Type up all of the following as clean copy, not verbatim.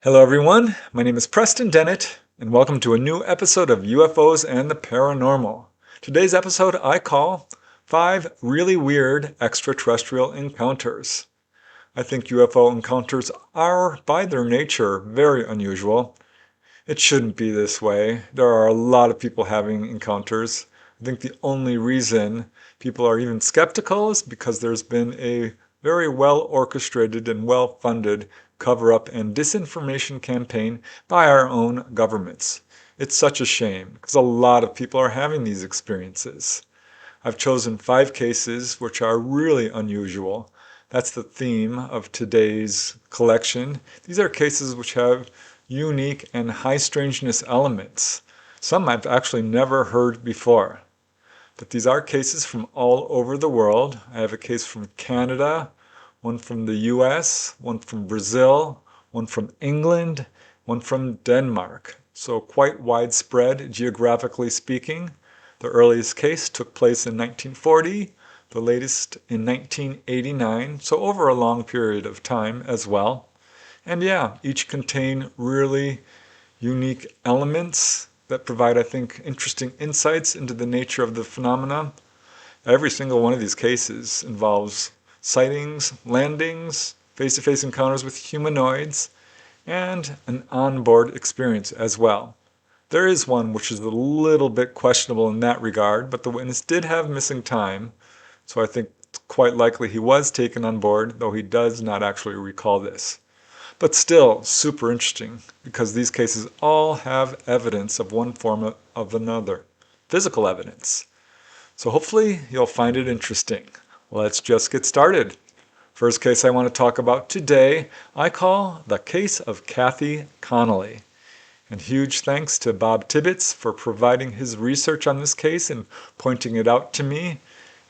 Hello everyone, my name is Preston Dennett, and welcome to a new episode of UFOs and the Paranormal. Today's episode I call 5 Really Weird Extraterrestrial Encounters. I think UFO encounters are, by their nature, very unusual. It shouldn't be this way. There are a lot of people having encounters. I think the only reason people are even skeptical is because there's been a very well orchestrated and well funded cover up and disinformation campaign by our own governments. It's such a shame because a lot of people are having these experiences. I've chosen 5 cases which are really unusual. That's the theme of today's collection. These are cases which have unique and high strangeness elements. Some I've actually never heard before. But these are cases from all over the world. I have a case from Canada, one from the US, one from Brazil, one from England, one from Denmark. So quite widespread geographically speaking. The earliest case took place in 1940, the latest in 1989, so over a long period of time as well. And yeah, each contain really unique elements that provide, I think, interesting insights into the nature of the phenomena. Every single one of these cases involves sightings, landings, face-to-face encounters with humanoids, and an onboard experience as well. There is one which is a little bit questionable in that regard, but the witness did have missing time, so I think it's quite likely he was taken on board, though he does not actually recall this. But still, super interesting, because these cases all have evidence of one form of another, physical evidence. So hopefully you'll find it interesting. Let's just get started. First case I want to talk about today, I call the case of Kathy Connolly. And huge thanks to Bob Tibbetts for providing his research on this case and pointing it out to me.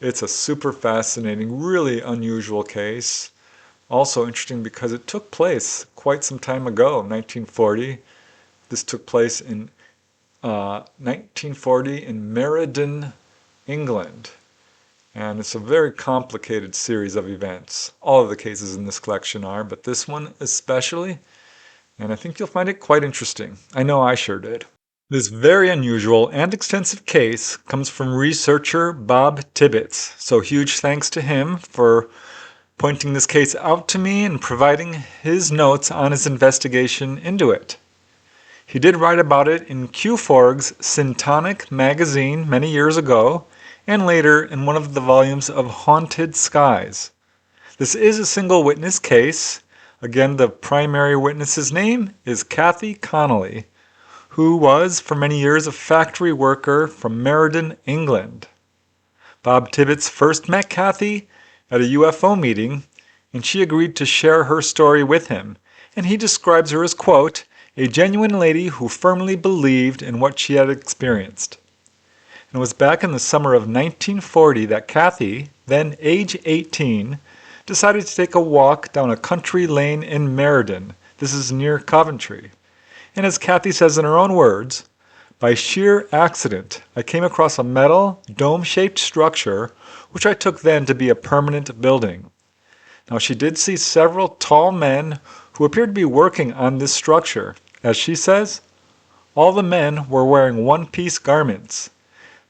It's a super fascinating, really unusual case. Also interesting because it took place quite some time ago, 1940. This took place in 1940 in Meriden, England. And it's a very complicated series of events. All of the cases in this collection are, but this one especially. And I think you'll find it quite interesting. I know I sure did. This very unusual and extensive case comes from researcher Bob Tibbetts. So huge thanks to him for pointing this case out to me and providing his notes on his investigation into it. He did write about it in Q-Forg's Syntonic magazine many years ago, and later in one of the volumes of Haunted Skies. This is a single witness case. Again, the primary witness's name is Kathy Connolly, who was for many years a factory worker from Meriden, England. Bob Tibbetts first met Kathy at a UFO meeting, and she agreed to share her story with him, and he describes her as, quote, a genuine lady who firmly believed in what she had experienced. And it was back in the summer of 1940 that Kathy, then age 18, decided to take a walk down a country lane in Meriden. This is near Coventry. And as Kathy says in her own words, by sheer accident, I came across a metal, dome-shaped structure which I took then to be a permanent building. Now she did see several tall men who appeared to be working on this structure. As she says, all the men were wearing one-piece garments.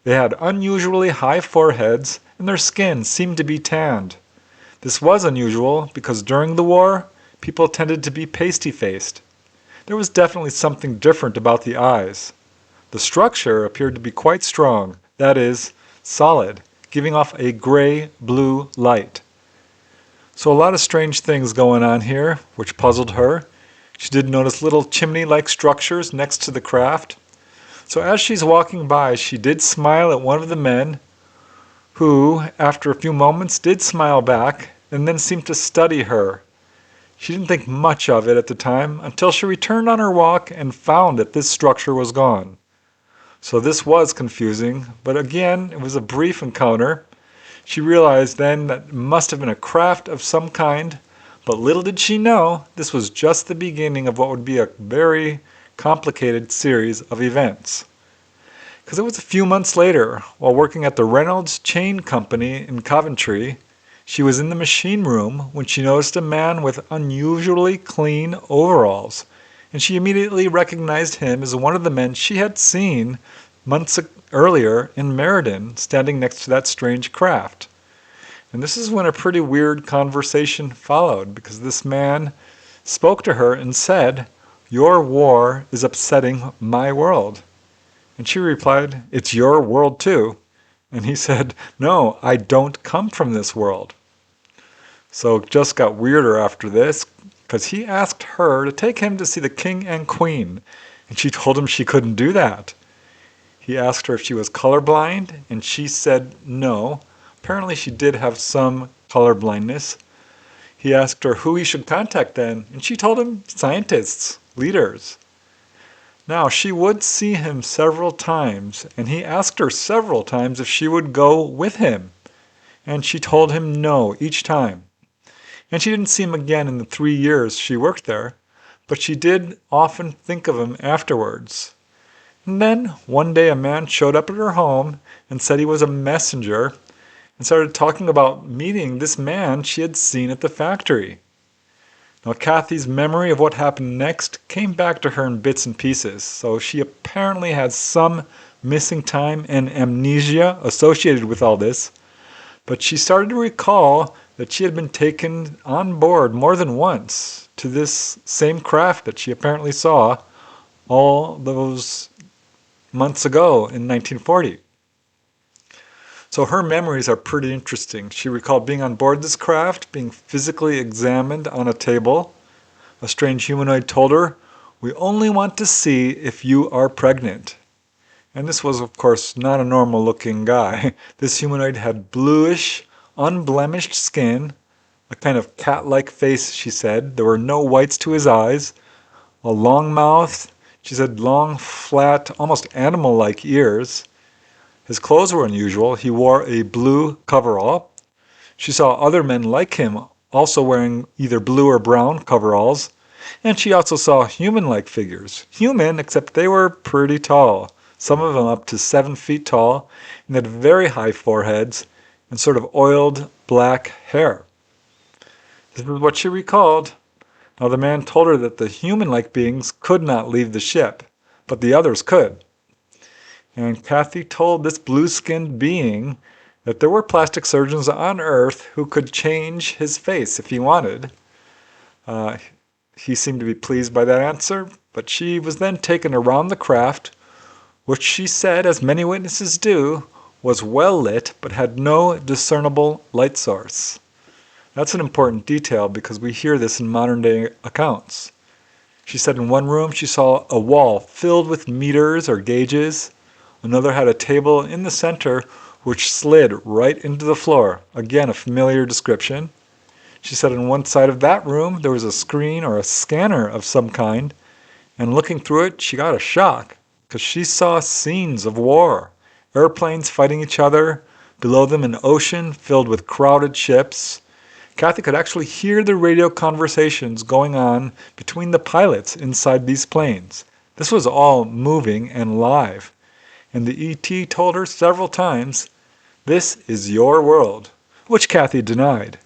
They had unusually high foreheads and their skin seemed to be tanned. This was unusual because during the war, people tended to be pasty-faced. There was definitely something different about the eyes. The structure appeared to be quite strong, that is, solid, giving off a gray-blue light. So a lot of strange things going on here, which puzzled her. She did notice little chimney-like structures next to the craft. So as she's walking by, she did smile at one of the men, who, after a few moments, did smile back and then seemed to study her. She didn't think much of it at the time until she returned on her walk and found that this structure was gone. So this was confusing, but again, it was a brief encounter. She realized then that it must have been a craft of some kind, but little did she know this was just the beginning of what would be a very complicated series of events. Because it was a few months later, while working at the Reynolds Chain Company in Coventry, she was in the machine room when she noticed a man with unusually clean overalls and she immediately recognized him as one of the men she had seen months earlier in Meriden, standing next to that strange craft. And this is when a pretty weird conversation followed, because this man spoke to her and said, "Your war is upsetting my world." And she replied, "It's your world too." And he said, "No, I don't come from this world." So it just got weirder after this, because he asked her to take him to see the king and queen, and she told him she couldn't do that. He asked her if she was colorblind, and she said no. Apparently she did have some color blindness. He asked her who he should contact then, and she told him scientists, leaders. Now, she would see him several times, and he asked her several times if she would go with him, and she told him no each time. And she didn't see him again in the 3 years she worked there, but she did often think of him afterwards. And then one day a man showed up at her home and said he was a messenger, and started talking about meeting this man she had seen at the factory. Now, Kathy's memory of what happened next came back to her in bits and pieces, so she apparently had some missing time and amnesia associated with all this, but she started to recall that she had been taken on board more than once to this same craft that she apparently saw all those months ago in 1940. So her memories are pretty interesting. She recalled being on board this craft, being physically examined on a table. A strange humanoid told her, "We only want to see if you are pregnant." And this was, of course, not a normal looking guy. This humanoid had bluish, unblemished skin, a kind of cat-like face, she said. There were no whites to his eyes, a long mouth, she said long, flat, almost animal-like ears. His clothes were unusual. He wore a blue coverall. She saw other men like him also wearing either blue or brown coveralls. And she also saw human-like figures. Human, except they were pretty tall. Some of them up to 7 feet tall, and had very high foreheads and sort of oiled black hair. This is what she recalled. Now the man told her that the human-like beings could not leave the ship, but the others could. And Kathy told this blue-skinned being that there were plastic surgeons on Earth who could change his face if he wanted. He seemed to be pleased by that answer, but she was then taken around the craft, which she said, as many witnesses do, was well lit but had no discernible light source. That's an important detail because we hear this in modern day accounts. She said in one room she saw a wall filled with meters or gauges. Another had a table in the center which slid right into the floor. Again, a familiar description. She said on one side of that room there was a screen or a scanner of some kind, and looking through it she got a shock because she saw scenes of war, airplanes fighting each other, below them an ocean filled with crowded ships. Kathy could actually hear the radio conversations going on between the pilots inside these planes. This was all moving and live. And the ET told her several times, "This is your world," which Kathy denied.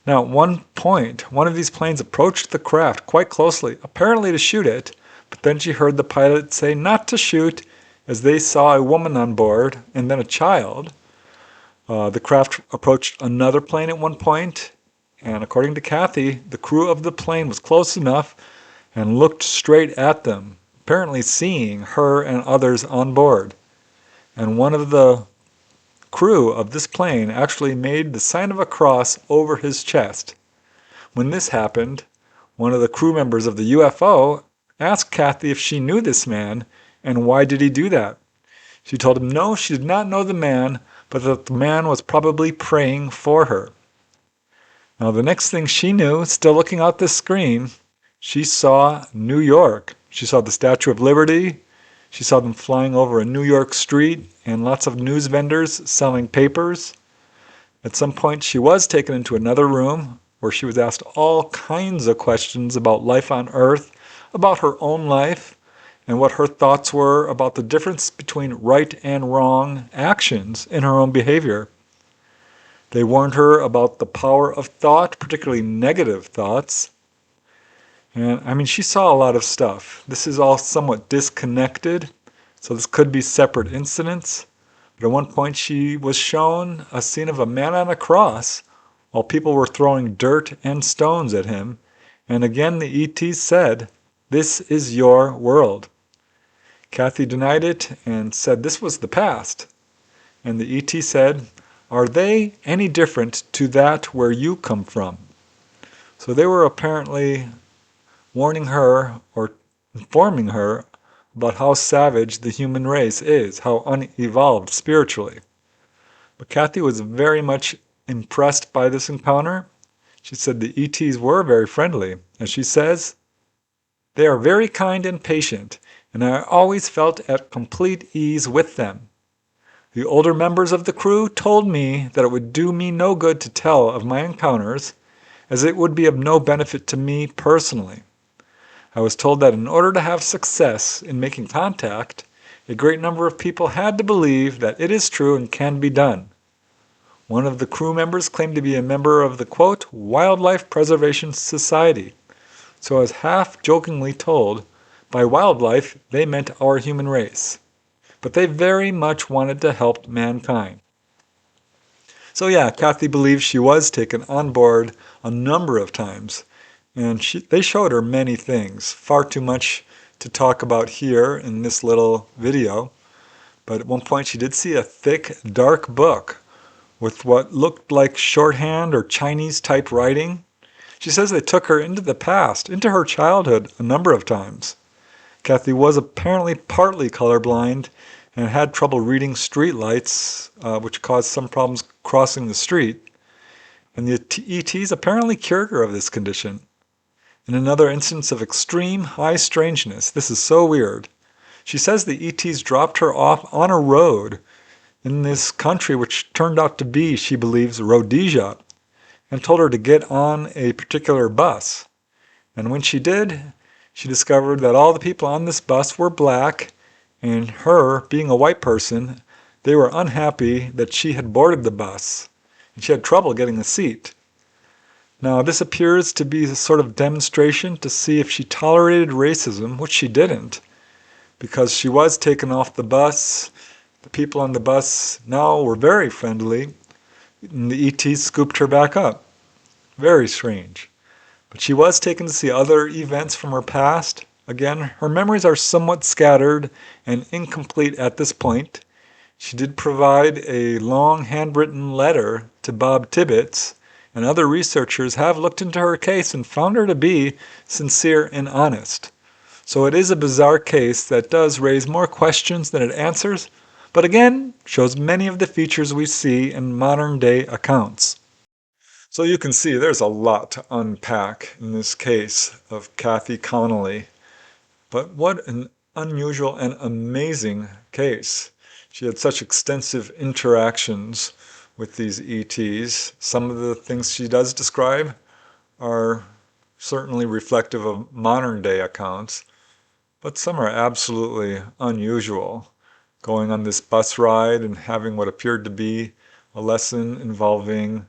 Now at one point, one of these planes approached the craft quite closely, apparently to shoot it, but then she heard the pilot say not to shoot as they saw a woman on board and then a child. The craft approached another plane at one point, and according to Kathy, the crew of the plane was close enough and looked straight at them, apparently seeing her and others on board. And one of the crew of this plane actually made the sign of a cross over his chest. When this happened, one of the crew members of the UFO asked Kathy if she knew this man and why did he do that. She told him no, she did not know the man, but that the man was probably praying for her. Now the next thing she knew, still looking out this screen, she saw New York. She saw the Statue of Liberty. She saw them flying over a New York street and lots of news vendors selling papers. At some point she was taken into another room where she was asked all kinds of questions about life on Earth, about her own life, and what her thoughts were about the difference between right and wrong actions in her own behavior. They warned her about the power of thought, particularly negative thoughts. And I mean, she saw a lot of stuff. This is all somewhat disconnected, so this could be separate incidents. But at one point, she was shown a scene of a man on a cross while people were throwing dirt and stones at him. And again, the ET said, "This is your world." Kathy denied it and said this was the past. And the ET said, "Are they any different to that where you come from?" So they were apparently warning her or informing her about how savage the human race is, how unevolved spiritually. But Kathy was very much impressed by this encounter. She said the ETs were very friendly. As she says, "They are very kind and patient, and I always felt at complete ease with them. The older members of the crew told me that it would do me no good to tell of my encounters, as it would be of no benefit to me personally. I was told that in order to have success in making contact, a great number of people had to believe that it is true and can be done. One of the crew members claimed to be a member of the, quote, Wildlife Preservation Society. So I was half-jokingly told, by wildlife, they meant our human race. But they very much wanted to help mankind." So yeah, Kathy believes she was taken on board a number of times, and they showed her many things, far too much to talk about here in this little video. But at one point she did see a thick, dark book with what looked like shorthand or Chinese type writing. She says they took her into the past, into her childhood, a number of times. Kathy was apparently partly colorblind and had trouble reading street lights, which caused some problems crossing the street. And the ETs apparently cured her of this condition. In another instance of extreme high strangeness, this is so weird, she says the ETs dropped her off on a road in this country which turned out to be, she believes, Rhodesia, and told her to get on a particular bus. And when she did, she discovered that all the people on this bus were black, and her, being a white person, they were unhappy that she had boarded the bus, and she had trouble getting a seat. Now, this appears to be a sort of demonstration to see if she tolerated racism, which she didn't, because she was taken off the bus. The people on the bus now were very friendly, and the ETs scooped her back up. Very strange. But she was taken to see other events from her past. Again, her memories are somewhat scattered and incomplete at this point. She did provide a long handwritten letter to Bob Tibbetts, and other researchers have looked into her case and found her to be sincere and honest. So it is a bizarre case that does raise more questions than it answers, but again, shows many of the features we see in modern day accounts. So you can see there's a lot to unpack in this case of Kathy Connolly. But what an unusual and amazing case. She had such extensive interactions with these ETs. Some of the things she does describe are certainly reflective of modern day accounts, but some are absolutely unusual. Going on this bus ride and having what appeared to be a lesson involving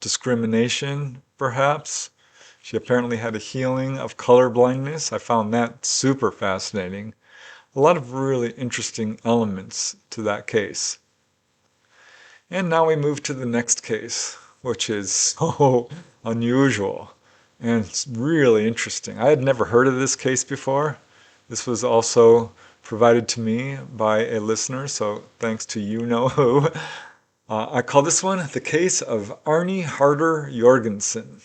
discrimination, perhaps. She apparently had a healing of color blindness. I found that super fascinating. A lot of really interesting elements to that case. And now we move to the next case, which is so unusual and it's really interesting. I had never heard of this case before. This was also provided to me by a listener, so thanks to you know who. I call this one the case of Arne Harder Jorgensen.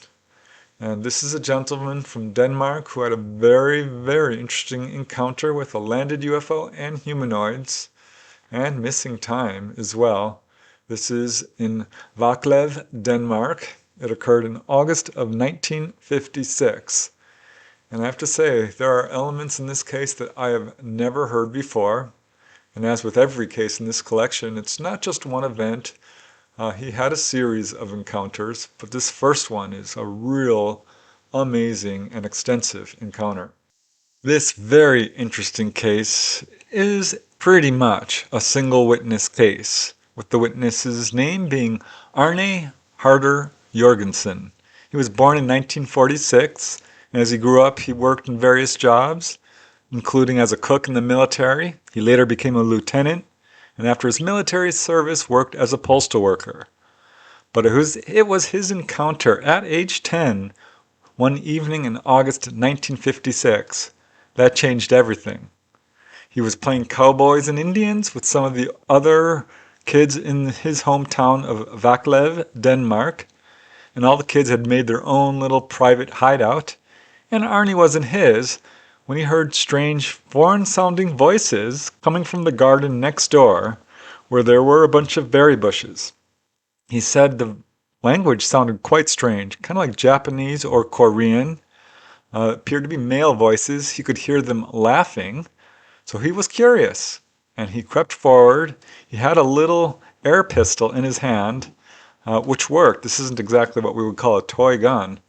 And this is a gentleman from Denmark who had a very, very interesting encounter with a landed UFO and humanoids, and missing time as well. This is in Vaklev, Denmark. It occurred in August of 1956. And I have to say, there are elements in this case that I have never heard before. And as with every case in this collection, it's not just one event. He had a series of encounters, but this first one is a real amazing and extensive encounter. This very interesting case is pretty much a single witness case, with the witness's name being Arne Harder Jorgensen. He was born in 1946 And as he grew up, he worked in various jobs, including as a cook in the military. He later became a lieutenant, and after his military service, worked as a postal worker. But it was his encounter at age 10, one evening in August 1956, that changed everything. He was playing cowboys and Indians with some of the other kids in his hometown of Vaclav, Denmark, and all the kids had made their own little private hideout, and Arnie was in his, when he heard strange, foreign-sounding voices coming from the garden next door, where there were a bunch of berry bushes. He said the language sounded quite strange, kind of like Japanese or Korean. Appeared to be male voices. He could hear them laughing. So he was curious, and he crept forward. He had a little air pistol in his hand, which worked. This isn't exactly what we would call a toy gun.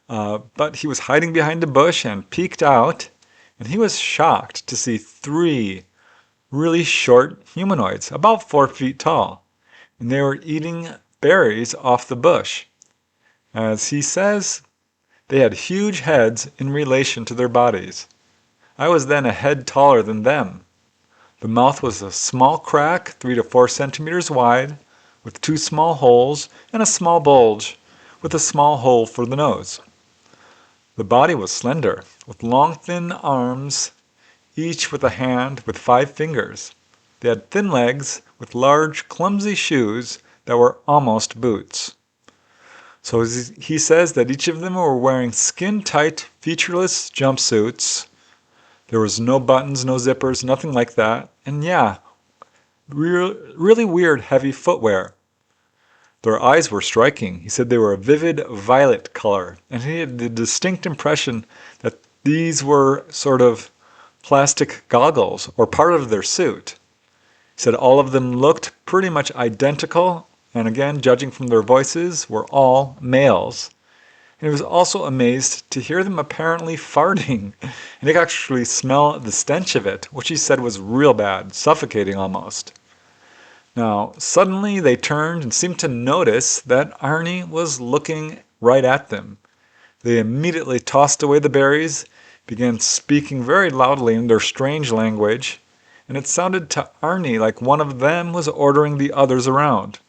But he was hiding behind a bush and peeked out, and he was shocked to see 3 really short humanoids, about 4 feet tall, and they were eating berries off the bush. As he says, they had huge heads in relation to their bodies. I was then a head taller than them. The mouth was a small crack, 3 to 4 centimeters wide, with 2 small holes and a small bulge, with a small hole for the nose. The body was slender, with long thin arms, each with a hand with 5 fingers. They had thin legs with large clumsy shoes that were almost boots. So he says that each of them were wearing skin-tight, featureless jumpsuits. There was no buttons, no zippers, nothing like that. And yeah, really weird heavy footwear. Their eyes were striking. He said they were a vivid violet color. And he had the distinct impression that these were sort of plastic goggles or part of their suit. He said all of them looked pretty much identical. And again, judging from their voices, were all males. And he was also amazed to hear them apparently farting. And he could actually smell the stench of it, which he said was real bad, suffocating almost. Now, suddenly they turned and seemed to notice that Arnie was looking right at them. They immediately tossed away the berries, began speaking very loudly in their strange language, and it sounded to Arnie like one of them was ordering the others around.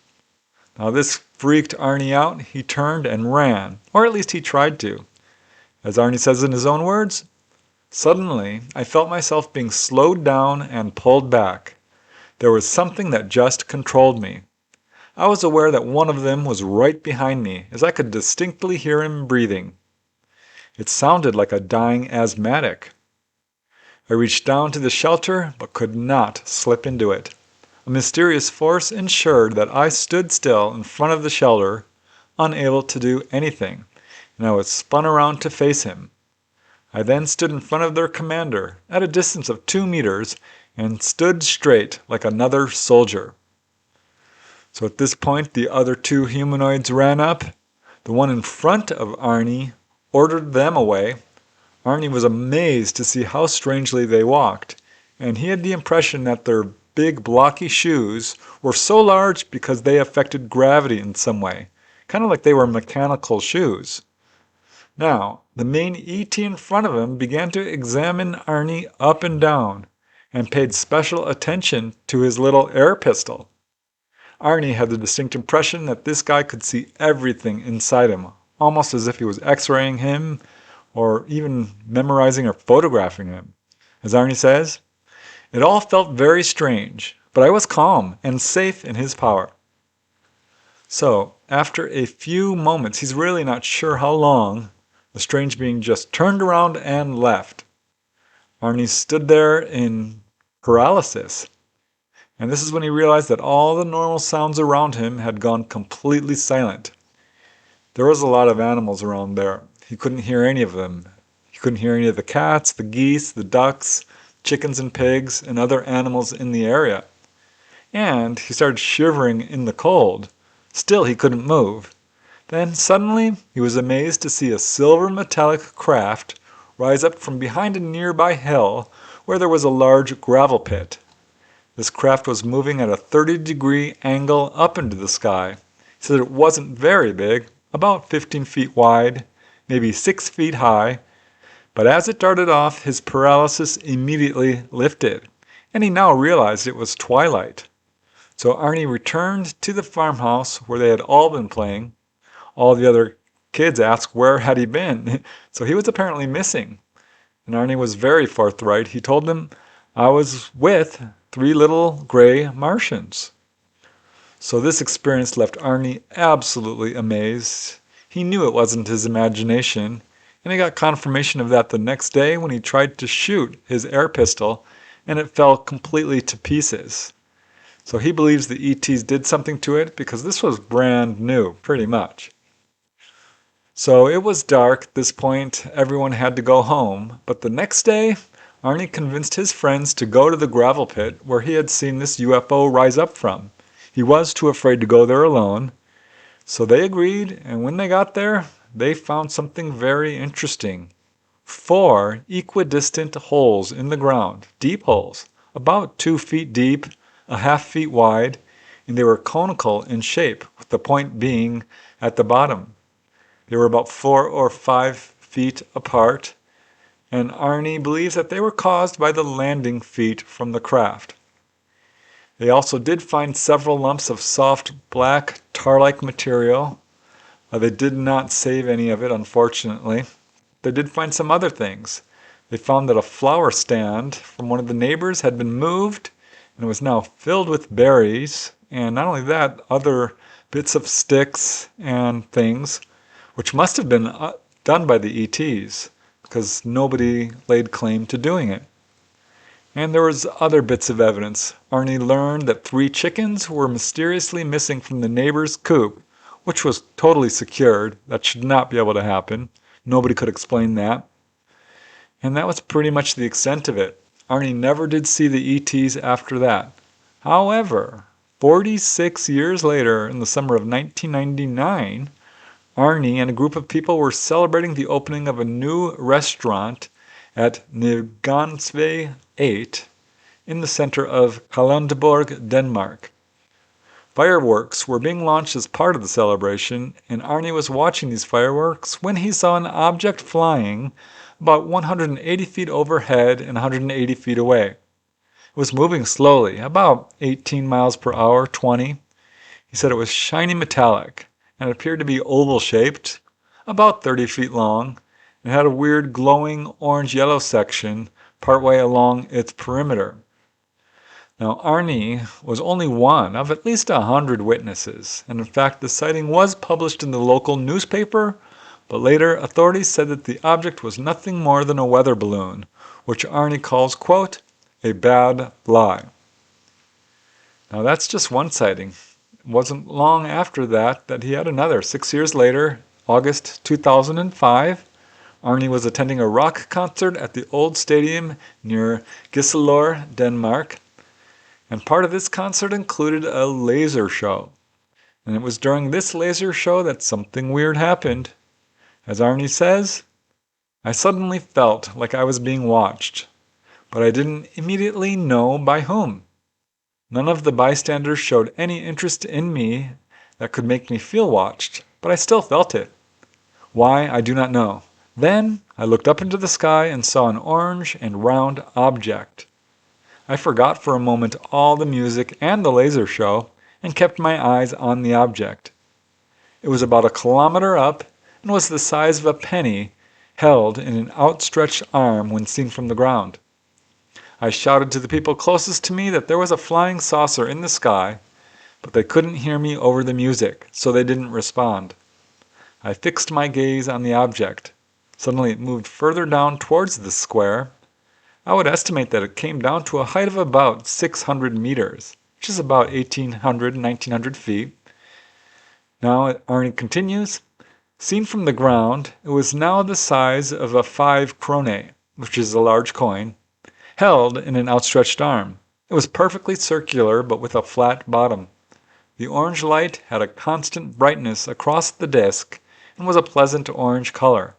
Now this freaked Arnie out. He turned and ran, or at least he tried to. As Arnie says in his own words, "Suddenly I felt myself being slowed down and pulled back. There was something that just controlled me. I was aware that one of them was right behind me, as I could distinctly hear him breathing. It sounded like a dying asthmatic. I reached down to the shelter, but could not slip into it. A mysterious force ensured that I stood still in front of the shelter, unable to do anything, and I was spun around to face him. I then stood in front of their commander, at a distance of 2 meters, and stood straight like another soldier." So at this point, the other 2 humanoids ran up. The one in front of Arnie ordered them away. Arnie was amazed to see how strangely they walked, and he had the impression that their big blocky shoes were so large because they affected gravity in some way, kind of like they were mechanical shoes. Now, the main ET in front of him began to examine Arnie up and down, and paid special attention to his little air pistol. Arnie had the distinct impression that this guy could see everything inside him, almost as if he was x-raying him, or even memorizing or photographing him. As Arnie says, "It all felt very strange, but I was calm and safe in his power." So, after a few moments, he's really not sure how long, the strange being just turned around and left. Arnie stood there in paralysis, and this is when he realized that all the normal sounds around him had gone completely silent. There was a lot of animals around there. He couldn't hear any of them. He couldn't hear any of the cats, the geese, the ducks, chickens and pigs, and other animals in the area. And he started shivering in the cold. Still, he couldn't move. Then suddenly he was amazed to see a silver metallic craft rise up from behind a nearby hill where there was a large gravel pit. This craft was moving at a 30-degree angle up into the sky. He said it wasn't very big, about 15 feet wide, maybe 6 feet high, But as it darted off, his paralysis immediately lifted, and he now realized it was twilight. So Arnie returned to the farmhouse where they had all been playing. All the other kids asked where had he been, so he was apparently missing. And Arnie was very forthright. He told them, "I was with 3 little gray Martians." So this experience left Arnie absolutely amazed. He knew it wasn't his imagination, and he got confirmation of that the next day when he tried to shoot his air pistol and it fell completely to pieces. So he believes the ETs did something to it because this was brand new, pretty much. So it was dark at this point. Everyone had to go home. But the next day, Arnie convinced his friends to go to the gravel pit where he had seen this UFO rise up from. He was too afraid to go there alone. So they agreed, and when they got there, they found something very interesting. 4 equidistant holes in the ground, deep holes, about 2 feet deep, a half feet wide, and they were conical in shape, with the point being at the bottom. They were about 4 or 5 feet apart, and Arnie believes that they were caused by the landing feet from the craft. They also did find several lumps of soft black tar-like material. They did not save any of it, unfortunately. They did find some other things. They found that a flower stand from one of the neighbors had been moved and was now filled with berries, and not only that, other bits of sticks and things, which must have been done by the ETs, because nobody laid claim to doing it. And there was other bits of evidence. Arnie learned that 3 chickens were mysteriously missing from the neighbor's coop, which was totally secured. That should not be able to happen. Nobody could explain that. And that was pretty much the extent of it. Arnie never did see the ETs after that. However, 46 years later, in the summer of 1999, Arnie and a group of people were celebrating the opening of a new restaurant at Nygårdsvej 8 in the center of Kalundborg, Denmark. Fireworks were being launched as part of the celebration, and Arnie was watching these fireworks when he saw an object flying about 180 feet overhead and 180 feet away. It was moving slowly, about 18 miles per hour, 20. He said it was shiny metallic and appeared to be oval-shaped, about 30 feet long, and had a weird glowing orange-yellow section partway along its perimeter. Now, Arnie was only one of at least 100 witnesses, and in fact the sighting was published in the local newspaper, but later authorities said that the object was nothing more than a weather balloon, which Arnie calls, quote, a bad lie. Now that's just one sighting. It wasn't long after that he had another. 6 years later, August 2005, Arnie was attending a rock concert at the old stadium near Gisselor, Denmark. And part of this concert included a laser show. And it was during this laser show that something weird happened. As Arnie says, I suddenly felt like I was being watched, but I didn't immediately know by whom. None of the bystanders showed any interest in me that could make me feel watched, but I still felt it. Why, I do not know. Then I looked up into the sky and saw an orange and round object. I forgot for a moment all the music and the laser show and kept my eyes on the object. It was about 1 kilometer up and was the size of a penny held in an outstretched arm when seen from the ground. I shouted to the people closest to me that there was a flying saucer in the sky, but they couldn't hear me over the music, so they didn't respond. I fixed my gaze on the object. Suddenly it moved further down towards the square. I would estimate that it came down to a height of about 600 meters, which is about 1,800, 1,900 feet. Now, Arnie continues, seen from the ground, it was now the size of a 5 krone, which is a large coin, held in an outstretched arm. It was perfectly circular, but with a flat bottom. The orange light had a constant brightness across the disc and was a pleasant orange color.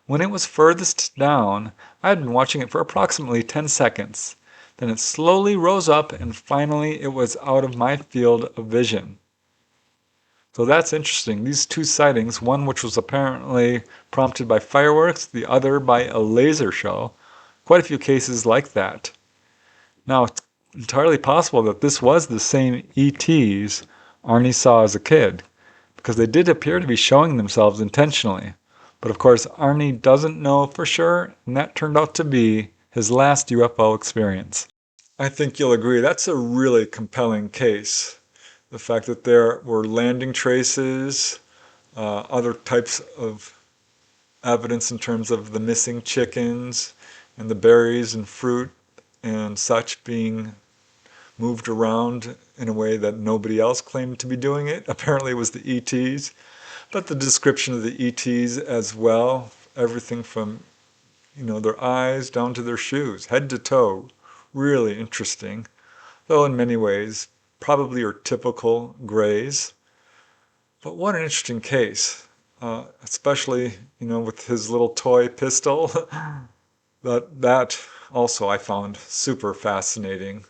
When it was furthest down, I had been watching it for approximately 10 seconds. Then it slowly rose up and finally it was out of my field of vision. So that's interesting. These two sightings, one which was apparently prompted by fireworks, the other by a laser show, quite a few cases like that. Now, it's entirely possible that this was the same ETs Arnie saw as a kid, because they did appear to be showing themselves intentionally. But of course, Arnie doesn't know for sure, and that turned out to be his last UFO experience. I think you'll agree that's a really compelling case. The fact that there were landing traces, other types of evidence in terms of the missing chickens and the berries and fruit and such being moved around in a way that nobody else claimed to be doing it. Apparently it was the ETs, but the description of the ETs as well, everything from their eyes down to their shoes, head to toe, really interesting, though in many ways probably are typical grays. But what an interesting case, especially with his little toy pistol. That also I found super fascinating.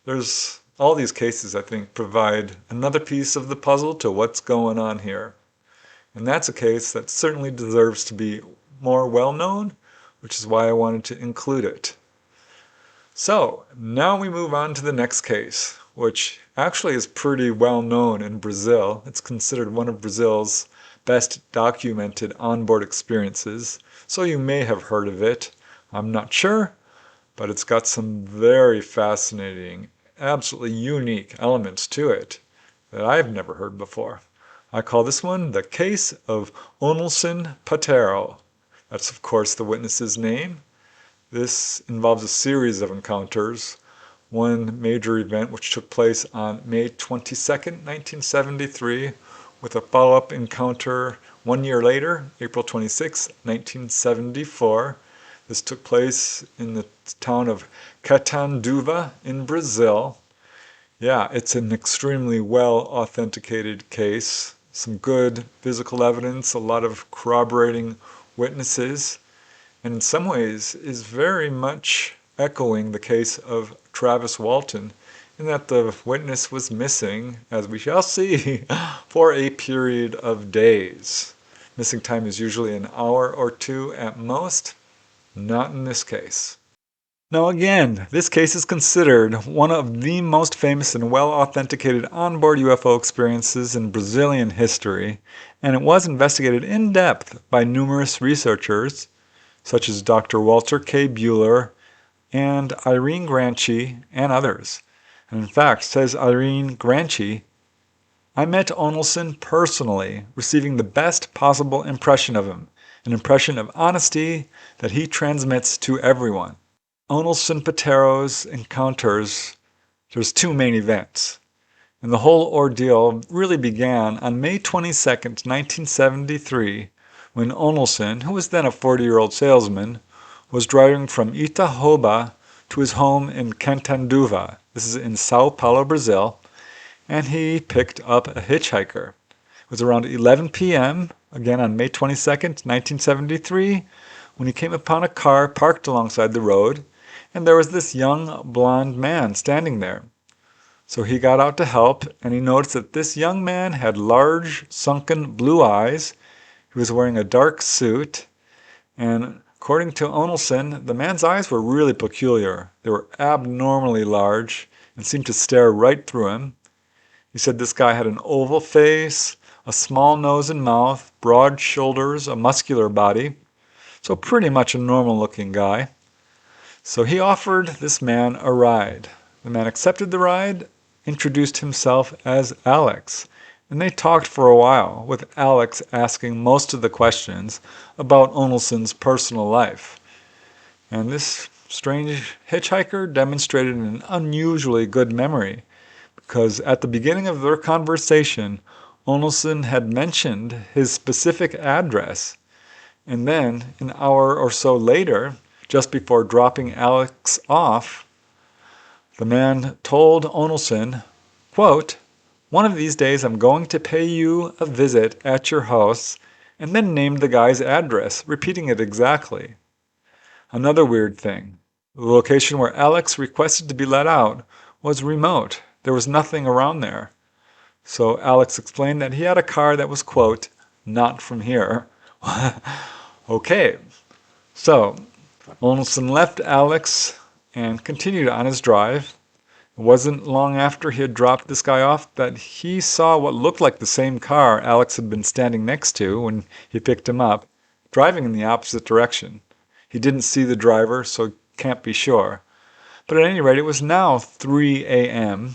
There's all these cases, I think, provide another piece of the puzzle to what's going on here. And that's a case that certainly deserves to be more well known, which is why I wanted to include it. So now we move on to the next case, which actually is pretty well known in Brazil. It's considered one of Brazil's best documented onboard experiences, so you may have heard of it. I'm not sure, but it's got some very fascinating, absolutely unique elements to it that I've never heard before. I call this one the case of Onelson Patero. That's, of course, the witness's name. This involves a series of encounters. One major event which took place on May 22nd, 1973, with a follow-up encounter 1 year later, April 26, 1974. This took place in the town of Catanduva in Brazil. Yeah, it's an extremely well authenticated case. Some good physical evidence, a lot of corroborating witnesses, and in some ways is very much echoing the case of Travis Walton, in that the witness was missing, as we shall see, for a period of days. Missing time is usually an hour or two at most. Not in this case. Now again, this case is considered one of the most famous and well-authenticated onboard UFO experiences in Brazilian history, and it was investigated in depth by numerous researchers, such as Dr. Walter K. Buehler and Irene Granchi and others. And in fact, says Irene Granchi, I met Onelson personally, receiving the best possible impression of him, an impression of honesty that he transmits to everyone. Onelson Patero's encounters, there's two main events. And the whole ordeal really began on May 22nd, 1973, when Onelson, who was then a 40-year-old salesman, was driving from Itahoba to his home in Catanduva. This is in Sao Paulo, Brazil, and he picked up a hitchhiker. It was around 11 p.m., again on May 22nd, 1973, when he came upon a car parked alongside the road, and there was this young blonde man standing there. So he got out to help, and he noticed that this young man had large, sunken blue eyes. He was wearing a dark suit, and according to Onelson, the man's eyes were really peculiar. They were abnormally large and seemed to stare right through him. He said this guy had an oval face, a small nose and mouth, broad shoulders, a muscular body. So pretty much a normal-looking guy. So he offered this man a ride. The man accepted the ride, introduced himself as Alex, and they talked for a while, with Alex asking most of the questions about Onelson's personal life. And this strange hitchhiker demonstrated an unusually good memory, because at the beginning of their conversation, Onelson had mentioned his specific address, and then an hour or so later, just before dropping Alex off, the man told Onelson, quote, one of these days I'm going to pay you a visit at your house, and then named the guy's address, repeating it exactly. Another weird thing, the location where Alex requested to be let out was remote. There was nothing around there. So Alex explained that he had a car that was, quote, not from here. Okay, so Olson left Alex and continued on his drive. It wasn't long after he had dropped this guy off that he saw what looked like the same car Alex had been standing next to when he picked him up, driving in the opposite direction. He didn't see the driver, so can't be sure. But at any rate, it was now 3 a.m.,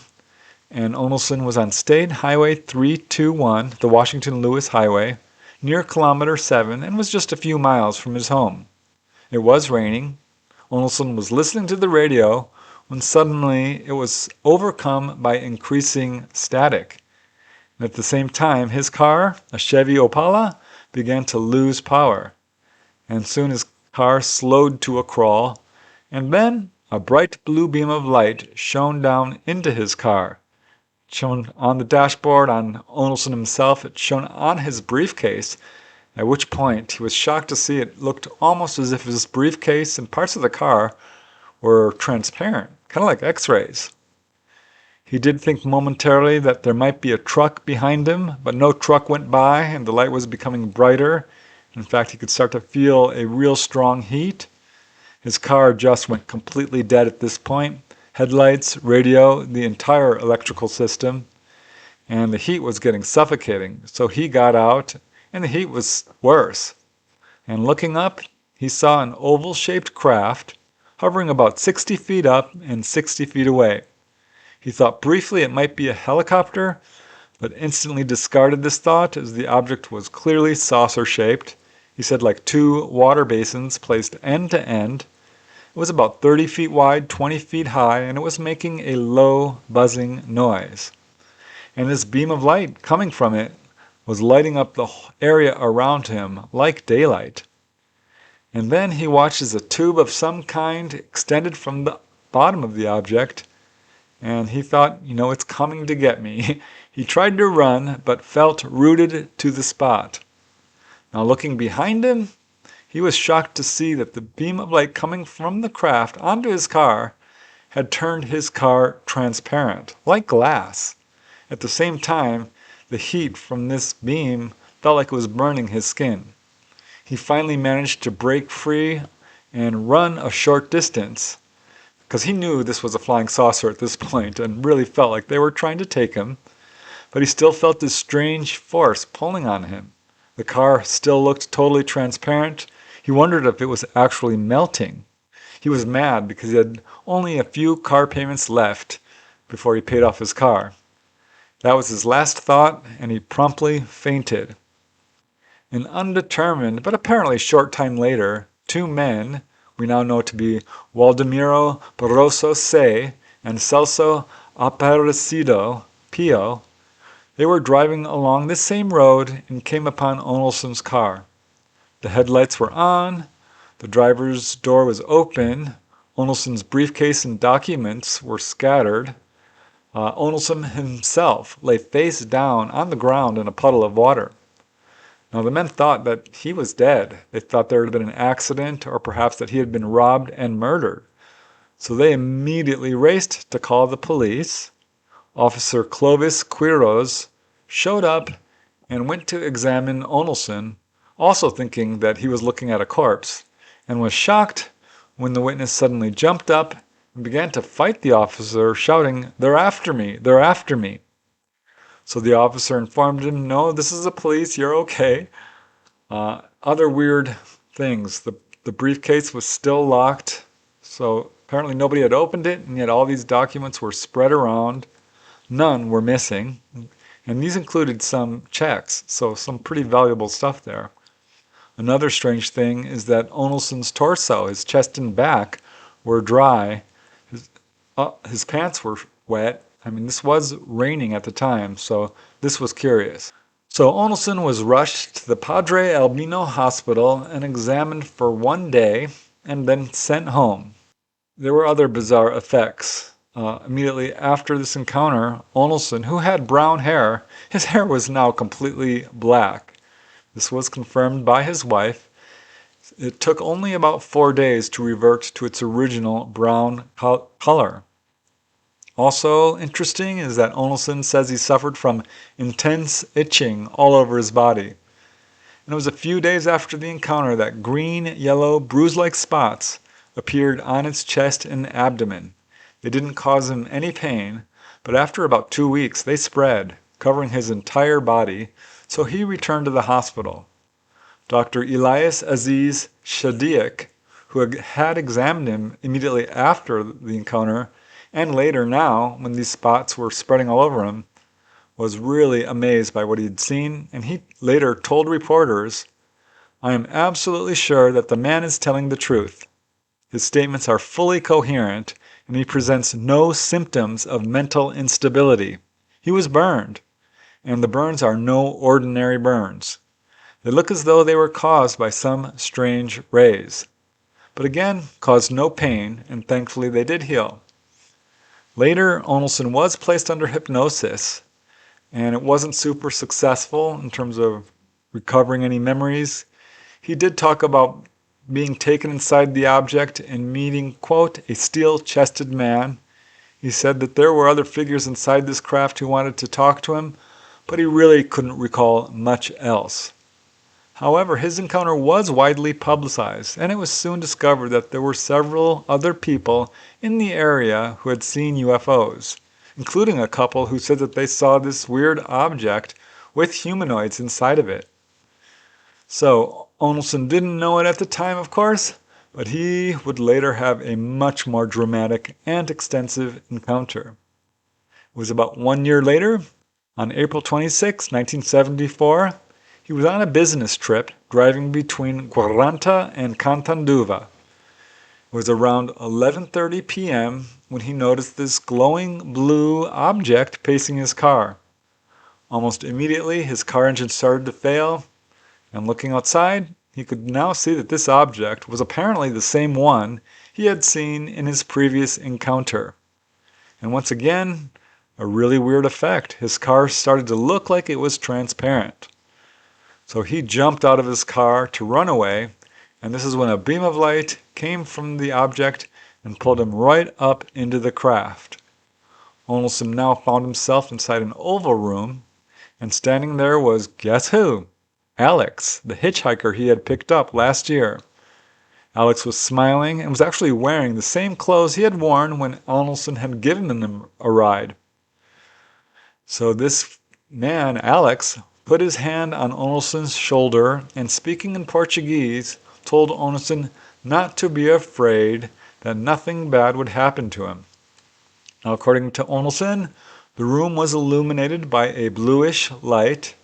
and Olson was on State Highway 321, the Washington Lewis Highway, near kilometer 7, and was just a few miles from his home. It was raining. Olson was listening to the radio when suddenly it was overcome by increasing static. And at the same time, his car, a Chevy Opala, began to lose power. And soon his car slowed to a crawl, and then a bright blue beam of light shone down into his car. It shone on the dashboard, on Olson himself, it shone on his briefcase, at which point he was shocked to see it looked almost as if his briefcase and parts of the car were transparent, kind of like x-rays. He did think momentarily that there might be a truck behind him, but no truck went by and the light was becoming brighter. In fact, he could start to feel a real strong heat. His car just went completely dead at this point. Headlights, radio, the entire electrical system. And the heat was getting suffocating. So he got out, and the heat was worse. And looking up, he saw an oval-shaped craft hovering about 60 feet up and 60 feet away. He thought briefly it might be a helicopter, but instantly discarded this thought as the object was clearly saucer-shaped. He said like two water basins placed end to end. It was about 30 feet wide, 20 feet high, and it was making a low, buzzing noise. And this beam of light coming from it was lighting up the area around him like daylight. And then he watched as a tube of some kind extended from the bottom of the object, and he thought, it's coming to get me. He tried to run, but felt rooted to the spot. Now looking behind him, he was shocked to see that the beam of light coming from the craft onto his car had turned his car transparent, like glass. At the same time, the heat from this beam felt like it was burning his skin. He finally managed to break free and run a short distance, because he knew this was a flying saucer at this point and really felt like they were trying to take him, but he still felt this strange force pulling on him. The car still looked totally transparent. He wondered if it was actually melting. He was mad because he had only a few car payments left before he paid off his car. That was his last thought, and he promptly fainted. An undetermined, but apparently short time later, two men, we now know to be Waldemiro Barroso Se and Celso Aparecido Pio, they were driving along this same road and came upon Olson's car. The headlights were on, the driver's door was open, Olson's briefcase and documents were scattered. Olson himself lay face down on the ground in a puddle of water. Now the men thought that he was dead. They thought there had been an accident or perhaps that he had been robbed and murdered. So they immediately raced to call the police. Officer Clovis Quiroz showed up and went to examine Olson, also thinking that he was looking at a corpse, and was shocked when the witness suddenly jumped up and began to fight the officer, shouting, "They're after me! They're after me!" So the officer informed him, "No, this is the police, you're okay." Other weird things. The briefcase was still locked, so apparently nobody had opened it, and yet all these documents were spread around. None were missing, and these included some checks, so some pretty valuable stuff there. Another strange thing is that Olson's torso, his chest and back, were dry. His pants were wet. This was raining at the time, so this was curious. So Olson was rushed to the Padre Albino Hospital and examined for 1 day and then sent home. There were other bizarre effects. Immediately after this encounter, Olson, who had brown hair, his hair was now completely black. This was confirmed by his wife. It took only about 4 days to revert to its original brown color. Also interesting is that Onelson says he suffered from intense itching all over his body. And it was a few days after the encounter that green-yellow bruise-like spots appeared on his chest and abdomen. They didn't cause him any pain, but after about 2 weeks they spread, covering his entire body, so he returned to the hospital. Dr. Elias Aziz Shadiak, who had examined him immediately after the encounter, and later now, when these spots were spreading all over him, was really amazed by what he'd seen, and he later told reporters, "I am absolutely sure that the man is telling the truth. His statements are fully coherent, and he presents no symptoms of mental instability. He was burned, and the burns are no ordinary burns. They look as though they were caused by some strange rays, but again caused no pain, and thankfully they did heal." Later, Onelson was placed under hypnosis, and it wasn't super successful in terms of recovering any memories. He did talk about being taken inside the object and meeting, quote, "a steel-chested man." He said that there were other figures inside this craft who wanted to talk to him, but he really couldn't recall much else. However, his encounter was widely publicized, and it was soon discovered that there were several other people in the area who had seen UFOs, including a couple who said that they saw this weird object with humanoids inside of it. So, Onelson didn't know it at the time, of course, but he would later have a much more dramatic and extensive encounter. It was about 1 year later, on April 26, 1974, he was on a business trip driving between Quaranta and Catanduva. It was around 11:30 p.m. when he noticed this glowing blue object pacing his car. Almost immediately, his car engine started to fail, and looking outside, he could now see that this object was apparently the same one he had seen in his previous encounter. And once again, a really weird effect. His car started to look like it was transparent. So he jumped out of his car to run away, and this is when a beam of light came from the object and pulled him right up into the craft. Onelson now found himself inside an oval room, and standing there was, guess who? Alex, the hitchhiker he had picked up last year. Alex was smiling and was actually wearing the same clothes he had worn when Onelson had given him a ride. So this man, Alex, put his hand on Onelson's shoulder and, speaking in Portuguese, told Onelson not to be afraid, that nothing bad would happen to him. Now, according to Onelson, the room was illuminated by a bluish light.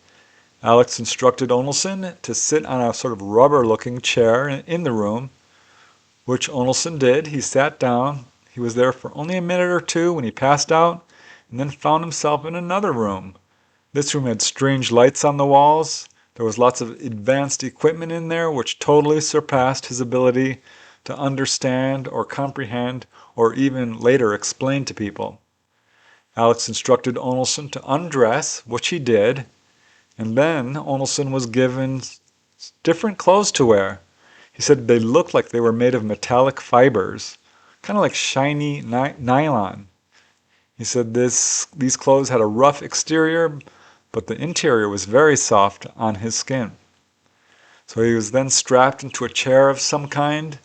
Alex instructed Onelson to sit on a sort of rubber-looking chair in the room, which Onelson did. He sat down. He was there for only a minute or two when he passed out, and then found himself in another room. This room had strange lights on the walls. There was lots of advanced equipment in there which totally surpassed his ability to understand or comprehend or even later explain to people. Alex instructed Onelson to undress, which he did, and then Onelson was given different clothes to wear. He said they looked like they were made of metallic fibers, kind of like shiny nylon. He said these clothes had a rough exterior, but the interior was very soft on his skin. So he was then strapped into a chair of some kind.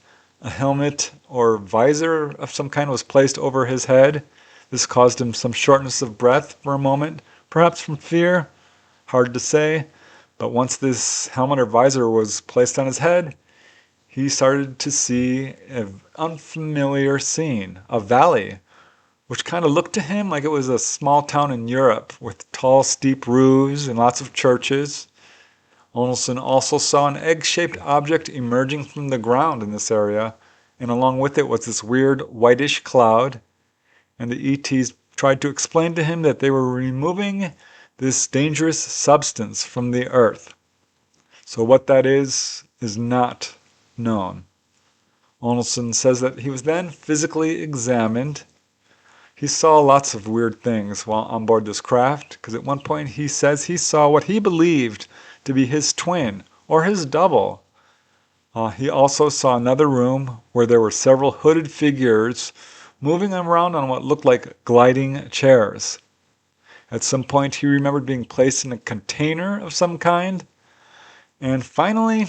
A helmet or visor of some kind was placed over his head. This caused him some shortness of breath for a moment, perhaps from fear. Hard to say. But once this helmet or visor was placed on his head, he started to see an unfamiliar scene, a valley, which kind of looked to him like it was a small town in Europe with tall, steep roofs and lots of churches. Onelson also saw an egg-shaped object emerging from the ground in this area, and along with it was this weird whitish cloud. And the ETs tried to explain to him that they were removing this dangerous substance from the earth. So what that is not known. Onelson says that he was then physically examined. He saw lots of weird things while on board this craft, because at one point he says he saw what he believed to be his twin or his double. He also saw another room where there were several hooded figures moving around on what looked like gliding chairs. At some point, he remembered being placed in a container of some kind. And finally,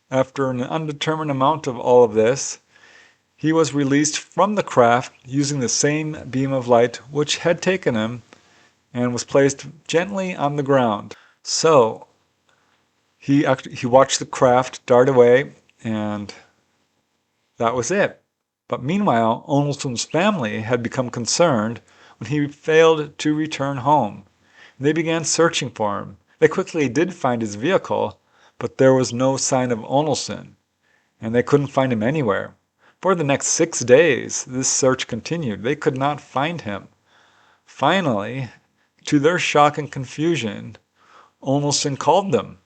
after an undetermined amount of all of this, he was released from the craft using the same beam of light which had taken him and was placed gently on the ground. So he watched the craft dart away, and that was it. But meanwhile, Onelson's family had become concerned when he failed to return home. They began searching for him. They quickly did find his vehicle, but there was no sign of Onelson, and they couldn't find him anywhere. For the next 6 days, this search continued. They could not find him. Finally, to their shock and confusion, Onelson called them,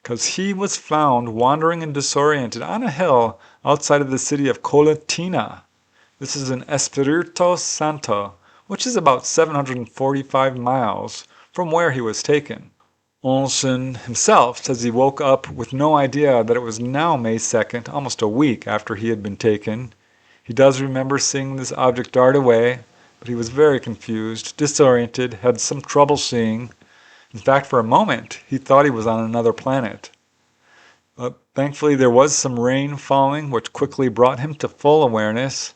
because he was found wandering and disoriented on a hill outside of the city of Colatina. This is in Espiritu Santo, which is about 745 miles from where he was taken. Onelson himself says he woke up with no idea that it was now May 2nd, almost a week after he had been taken. He does remember seeing this object dart away, but he was very confused, disoriented, had some trouble seeing. In fact, for a moment, he thought he was on another planet. But thankfully, there was some rain falling, which quickly brought him to full awareness.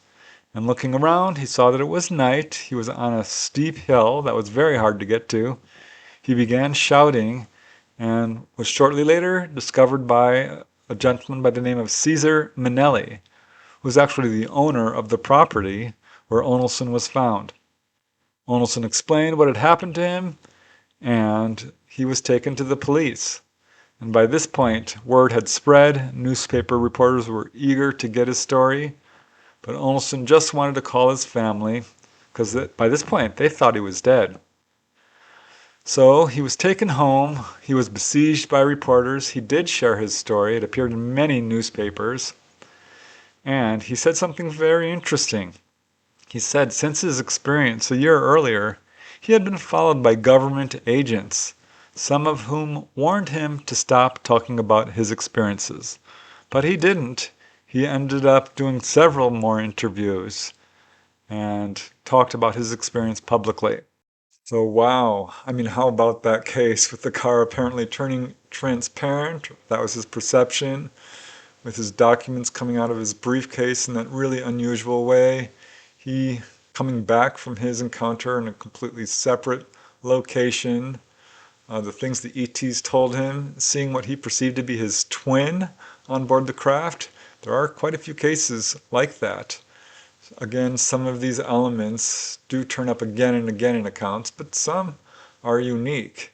And looking around, he saw that it was night. He was on a steep hill that was very hard to get to. He began shouting and was shortly later discovered by a gentleman by the name of Caesar Minelli, who was actually the owner of the property where Onelson was found. Onelson explained what had happened to him, and he was taken to the police. And by this point, word had spread. Newspaper reporters were eager to get his story, but Onelson just wanted to call his family, because by this point, they thought he was dead. So he was taken home. He was besieged by reporters. He did share his story. It appeared in many newspapers. And he said something very interesting. He said since his experience a year earlier, he had been followed by government agents, some of whom warned him to stop talking about his experiences. But he didn't. He ended up doing several more interviews and talked about his experience publicly. So wow, I mean, how about that case with the car apparently turning transparent? That was his perception, with his documents coming out of his briefcase in that really unusual way. He coming back from his encounter in a completely separate location. The things the ETs told him, seeing what he perceived to be his twin on board the craft. There are quite a few cases like that. Again, some of these elements do turn up again and again in accounts, but some are unique.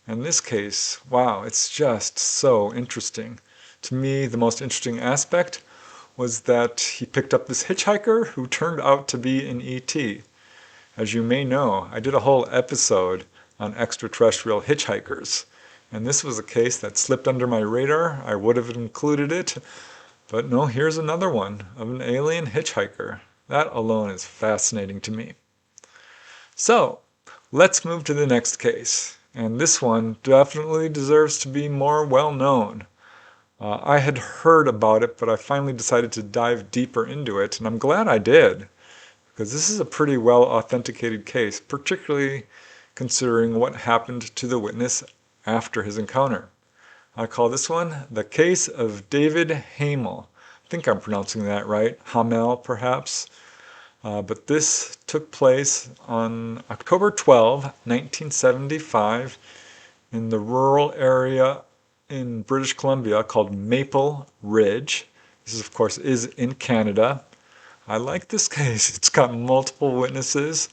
In this case, wow, it's just so interesting. To me, the most interesting aspect was that he picked up this hitchhiker who turned out to be an ET. As you may know, I did a whole episode on extraterrestrial hitchhikers, and this was a case that slipped under my radar. I would have included it, but no, here's another one of an alien hitchhiker. That alone is fascinating to me. So, let's move to the next case. And this one definitely deserves to be more well known. I had heard about it, but I finally decided to dive deeper into it, and I'm glad I did, because this is a pretty well authenticated case, particularly considering what happened to the witness after his encounter. I call this one the case of David Hamel. I think I'm pronouncing that right. Hamel, perhaps. But this took place on October 12, 1975, in the rural area in British Columbia called Maple Ridge. This, of course, is in Canada. I like this case. It's got multiple witnesses.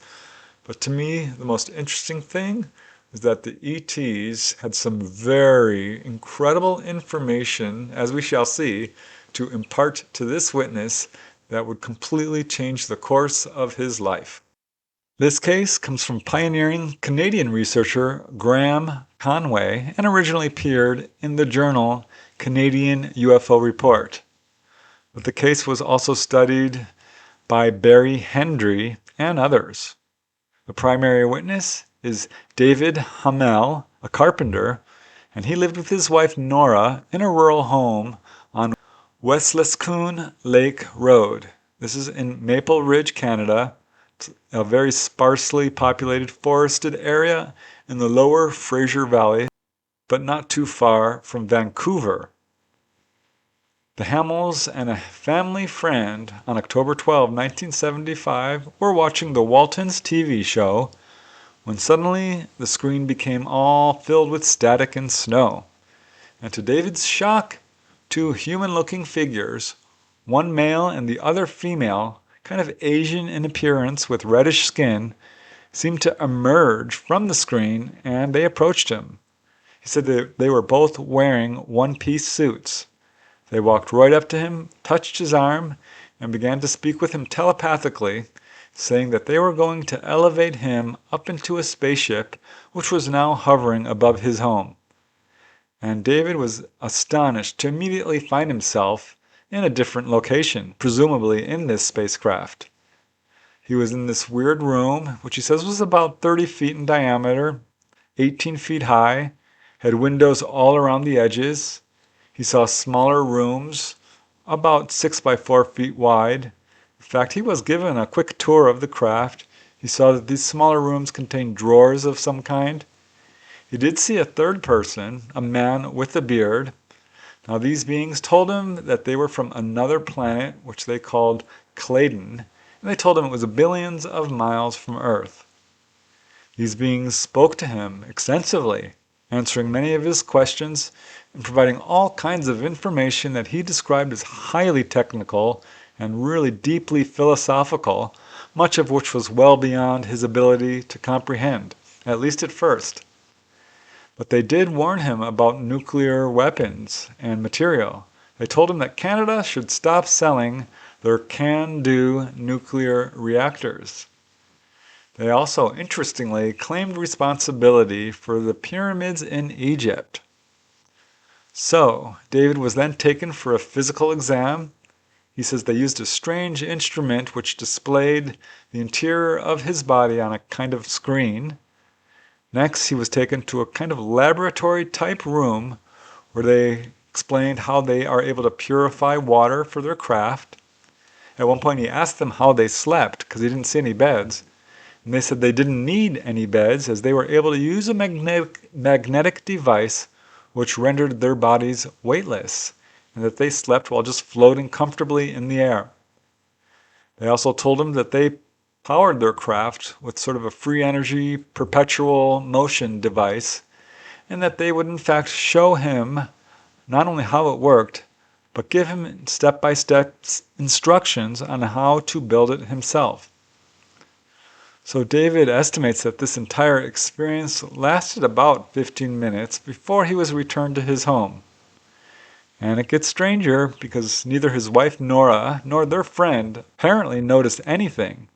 But to me, the most interesting thing is that the ETs had some very incredible information, as we shall see, to impart to this witness that would completely change the course of his life. This case comes from pioneering Canadian researcher Graham Conway and originally appeared in the journal Canadian UFO Report. But the case was also studied by Barry Hendry and others. The primary witness is David Hamel, a carpenter, and he lived with his wife Nora in a rural home on Westlescoon Lake Road. This is in Maple Ridge, Canada. It's a very sparsely populated forested area in the lower Fraser Valley, but not too far from Vancouver. The Hamels and a family friend on October 12, 1975 were watching the Waltons TV show when suddenly the screen became all filled with static and snow. And to David's shock, two human-looking figures, one male and the other female, kind of Asian in appearance with reddish skin, seemed to emerge from the screen and they approached him. He said they were both wearing one-piece suits. They walked right up to him, touched his arm, and began to speak with him telepathically, saying that they were going to elevate him up into a spaceship which was now hovering above his home. And David was astonished to immediately find himself in a different location, presumably in this spacecraft. He was in this weird room, which he says was about 30 feet in diameter, 18 feet high, had windows all around the edges. He saw smaller rooms, about 6 by 4 feet wide. In fact, he was given a quick tour of the craft. He saw that these smaller rooms contained drawers of some kind. He did see a third person, a man with a beard. Now these beings told him that they were from another planet, which they called Claydon, and they told him it was billions of miles from Earth. These beings spoke to him extensively, answering many of his questions and providing all kinds of information that he described as highly technical and really deeply philosophical, much of which was well beyond his ability to comprehend, at least at first. But they did warn him about nuclear weapons and material. They told him that Canada should stop selling their CANDU nuclear reactors. They also, interestingly, claimed responsibility for the pyramids in Egypt. So, David was then taken for a physical exam. He says they used a strange instrument which displayed the interior of his body on a kind of screen. Next, he was taken to a kind of laboratory-type room where they explained how they are able to purify water for their craft. At one point, he asked them how they slept because he didn't see any beds. And they said they didn't need any beds as they were able to use a magnetic device which rendered their bodies weightless, and that they slept while just floating comfortably in the air. They also told him that they powered their craft with sort of a free energy perpetual motion device, and that they would in fact show him not only how it worked, but give him step-by-step instructions on how to build it himself. So David estimates that this entire experience lasted about 15 minutes before he was returned to his home. And it gets stranger because neither his wife Nora nor their friend apparently noticed anything.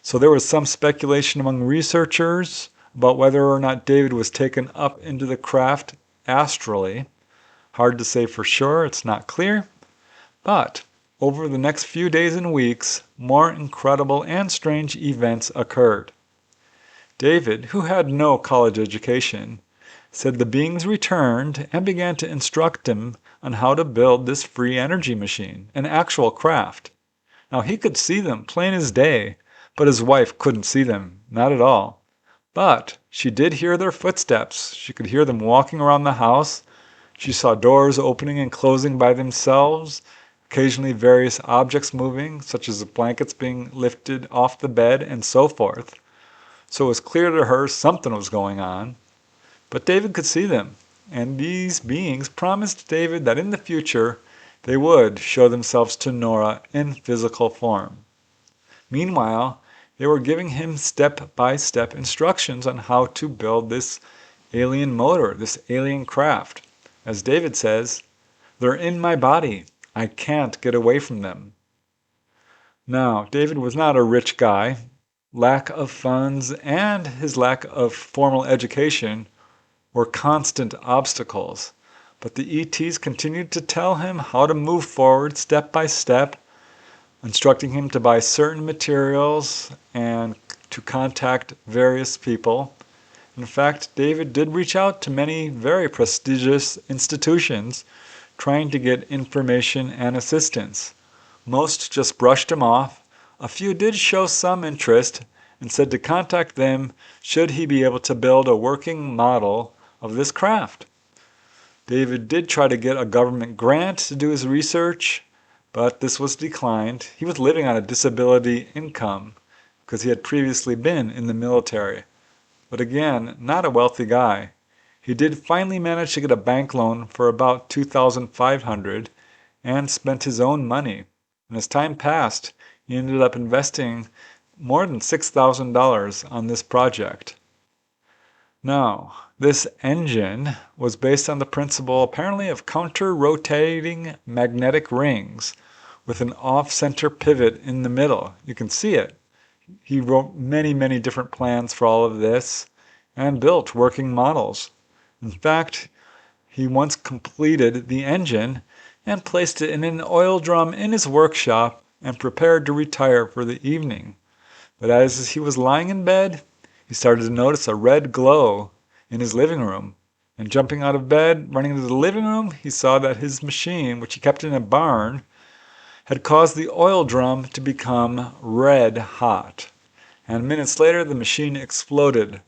So there was some speculation among researchers about whether or not David was taken up into the craft astrally. Hard to say for sure, it's not clear. But over the next few days and weeks, more incredible and strange events occurred. David, who had no college education, said the beings returned and began to instruct him on how to build this free energy machine, an actual craft. Now he could see them plain as day, but his wife couldn't see them, not at all. But she did hear their footsteps. She could hear them walking around the house. She saw doors opening and closing by themselves, occasionally various objects moving, such as blankets being lifted off the bed and so forth. So it was clear to her something was going on. But David could see them, and these beings promised David that in the future they would show themselves to Nora in physical form. Meanwhile, they were giving him step-by-step instructions on how to build this alien motor, this alien craft. As David says, "They're in my body. I can't get away from them." Now, David was not a rich guy. Lack of funds and his lack of formal education were constant obstacles. But the ETs continued to tell him how to move forward step by step, instructing him to buy certain materials and to contact various people. In fact, David did reach out to many very prestigious institutions trying to get information and assistance. Most just brushed him off. A few did show some interest and said to contact them should he be able to build a working model of this craft. David did try to get a government grant to do his research, but this was declined. He was living on a disability income because he had previously been in the military. But again, not a wealthy guy. He did finally manage to get a bank loan for about $2,500 and spent his own money. And as time passed, he ended up investing more than $6,000 on this project. Now, this engine was based on the principle apparently of counter-rotating magnetic rings with an off-center pivot in the middle. You can see it. He wrote many different plans for all of this and built working models. In fact, he once completed the engine and placed it in an oil drum in his workshop and prepared to retire for the evening. But as he was lying in bed, he started to notice a red glow in his living room. And jumping out of bed, running into the living room, he saw that his machine, which he kept in a barn, had caused the oil drum to become red hot. And minutes later, the machine exploded,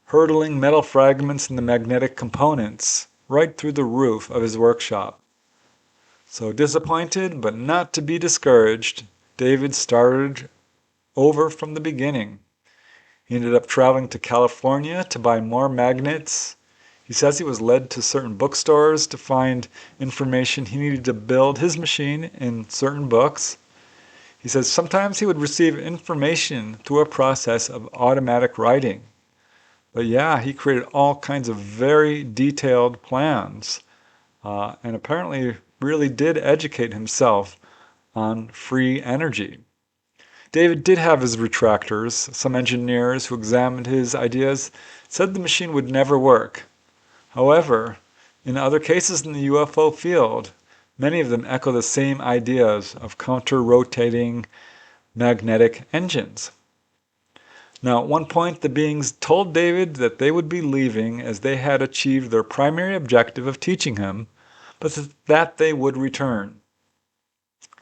hurtling metal fragments and the magnetic components right through the roof of his workshop. So disappointed, but not to be discouraged, David started over from the beginning. He ended up traveling to California to buy more magnets. He says he was led to certain bookstores to find information he needed to build his machine in certain books. He says sometimes he would receive information through a process of automatic writing. But yeah, he created all kinds of very detailed plans and apparently really did educate himself on free energy. David did have his retractors. Some engineers who examined his ideas said the machine would never work. However, in other cases in the UFO field, many of them echo the same ideas of counter-rotating magnetic engines. Now, at one point, the beings told David that they would be leaving as they had achieved their primary objective of teaching him, but that they would return.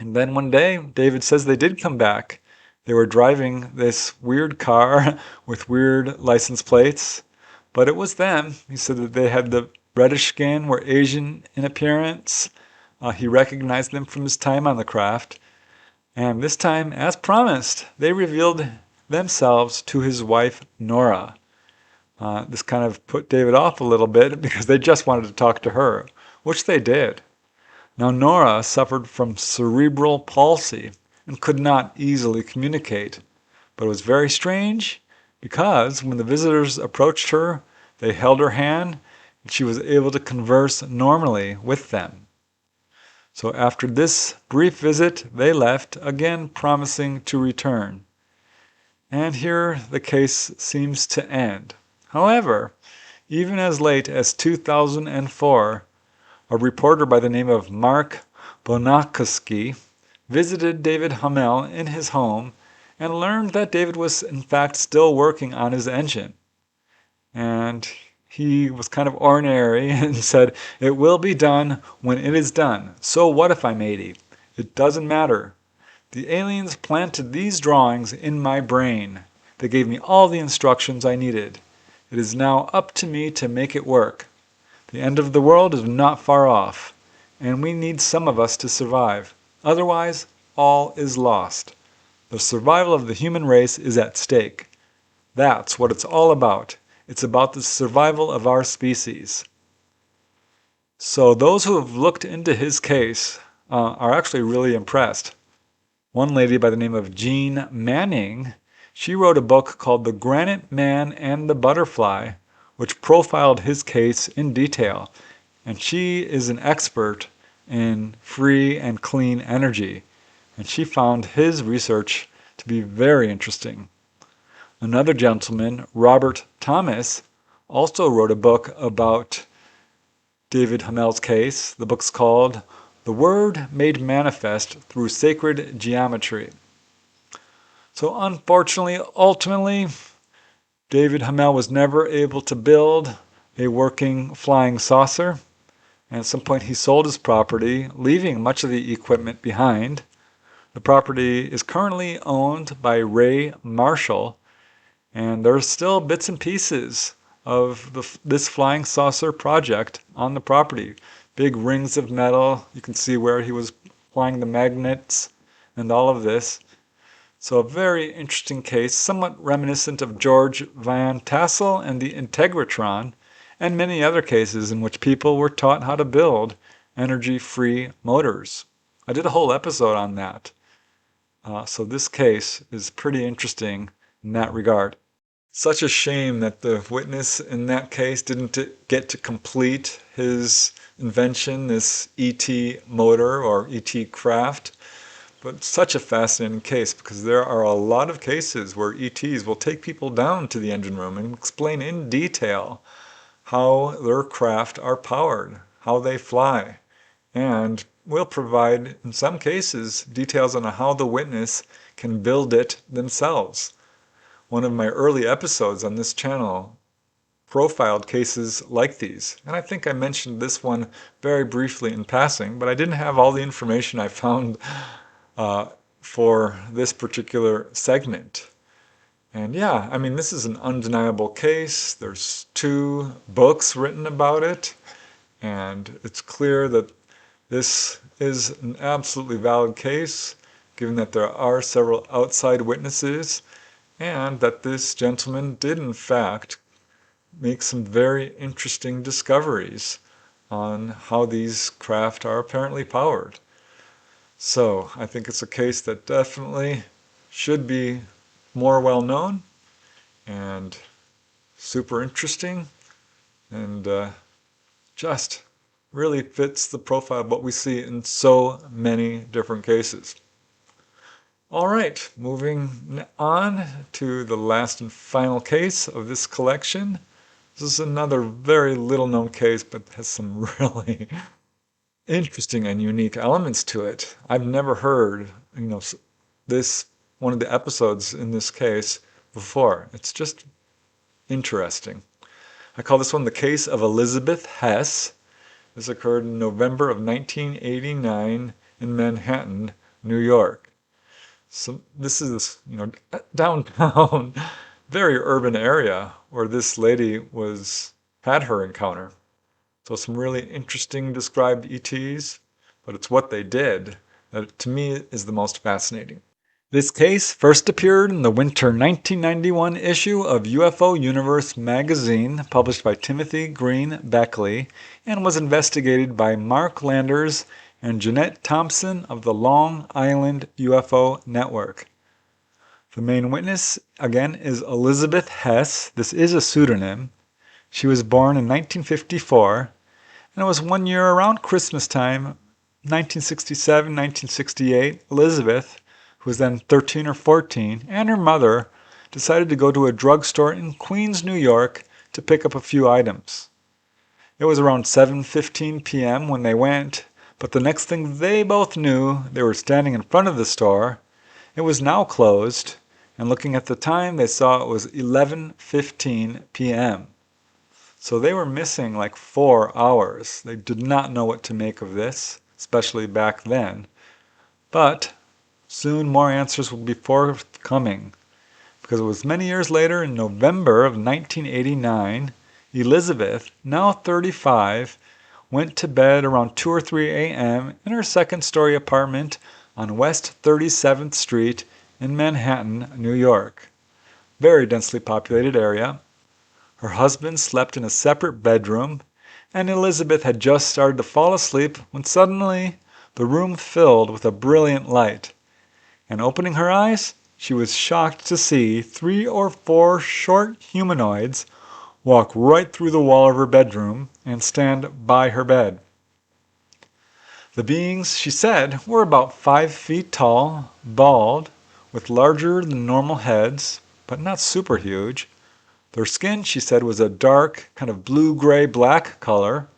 And then one day, David says they did come back. They were driving this weird car with weird license plates, but it was them. He said that they had the reddish skin, were Asian in appearance. He recognized them from his time on the craft. And this time, as promised, they revealed themselves to his wife, Nora. This kind of put David off a little bit because they just wanted to talk to her, which they did. Now, Nora suffered from cerebral palsy and could not easily communicate, but it was very strange because when the visitors approached her, they held her hand and she was able to converse normally with them. So after this brief visit, they left, again promising to return. And here the case seems to end. However, even as late as 2004, a reporter by the name of Mark Bonakowski visited David Hamel in his home and learned that David was in fact still working on his engine. And he was kind of ornery and said, "It will be done when it is done. So what if I'm 80? It doesn't matter. The aliens planted these drawings in my brain. They gave me all the instructions I needed. It is now up to me to make it work. The end of the world is not far off, and we need some of us to survive. Otherwise, all is lost. The survival of the human race is at stake. That's what it's all about. It's about the survival of our species." So those who have looked into his case are actually really impressed. One lady by the name of Jean Manning, she wrote a book called The Granite Man and the Butterfly, which profiled his case in detail. And she is an expert in free and clean energy. And she found his research to be very interesting. Another gentleman, Robert Thomas, also wrote a book about David Hamel's case. The book's called The Word Made Manifest Through Sacred Geometry. So unfortunately, ultimately, David Hamel was never able to build a working flying saucer. And at some point he sold his property, leaving much of the equipment behind. The property is currently owned by Ray Marshall, and there's still bits and pieces of this flying saucer project on the property. Big rings of metal. You can see where he was applying the magnets and all of this. So a very interesting case, somewhat reminiscent of George Van Tassel and the Integratron, and many other cases in which people were taught how to build energy-free motors. I did a whole episode on that. So this case is pretty interesting in that regard. Such a shame that the witness in that case didn't get to complete his invention, this ET motor or ET craft. But such a fascinating case, because there are a lot of cases where ETs will take people down to the engine room and explain in detail how their craft are powered, how they fly, and will provide, in some cases, details on how the witness can build it themselves. One of my early episodes on this channel profiled cases like these, and I think I mentioned this one very briefly in passing, but I didn't have all the information I found for this particular segment. And yeah, I mean, this is an undeniable case. There's 2 books written about it, and it's clear that this is an absolutely valid case, given that there are several outside witnesses, and that this gentleman did in fact make some very interesting discoveries on how these craft are apparently powered. So I think it's a case that definitely should be more well known and super interesting, and just really fits the profile of what we see in so many different cases. All right, moving on to the last and final case of this collection. This is another very little known case, but has some really interesting and unique elements to it. I've never heard, this one of the episodes in this case before. It's just interesting. I call this one the case of Elizabeth Hess. This occurred in November of 1989 in Manhattan, New York. So this is, downtown, very urban area where this lady had her encounter. So some really interesting described ETs, but it's what they did that to me is the most fascinating. This case first appeared in the winter 1991 issue of UFO Universe magazine, published by Timothy Green Beckley, and was investigated by Mark Landers and Jeanette Thompson of the Long Island UFO Network. The main witness, again, is Elizabeth Hess. This is a pseudonym. She was born in 1954, and it was 1 year around Christmas time, 1967, 1968, Elizabeth, who was then 13 or 14, and her mother decided to go to a drugstore in Queens, New York to pick up a few items. It was around 7:15 p.m. when they went, but the next thing they both knew, they were standing in front of the store. It was now closed, and looking at the time, they saw it was 11:15 p.m. So they were missing like 4 hours. They did not know what to make of this, especially back then. But soon more answers would be forthcoming, because it was many years later, in November of 1989, Elizabeth, now 35, went to bed around 2 or 3 a.m. in her second-story apartment on West 37th Street in Manhattan, New York. Very densely populated area. Her husband slept in a separate bedroom, and Elizabeth had just started to fall asleep when suddenly the room filled with a brilliant light. And opening her eyes, she was shocked to see 3 or 4 short humanoids walk right through the wall of her bedroom and stand by her bed. The beings, she said, were about 5 feet tall, bald, with larger than normal heads, but not super huge. Their skin, she said, was a dark, kind of blue-gray-black color.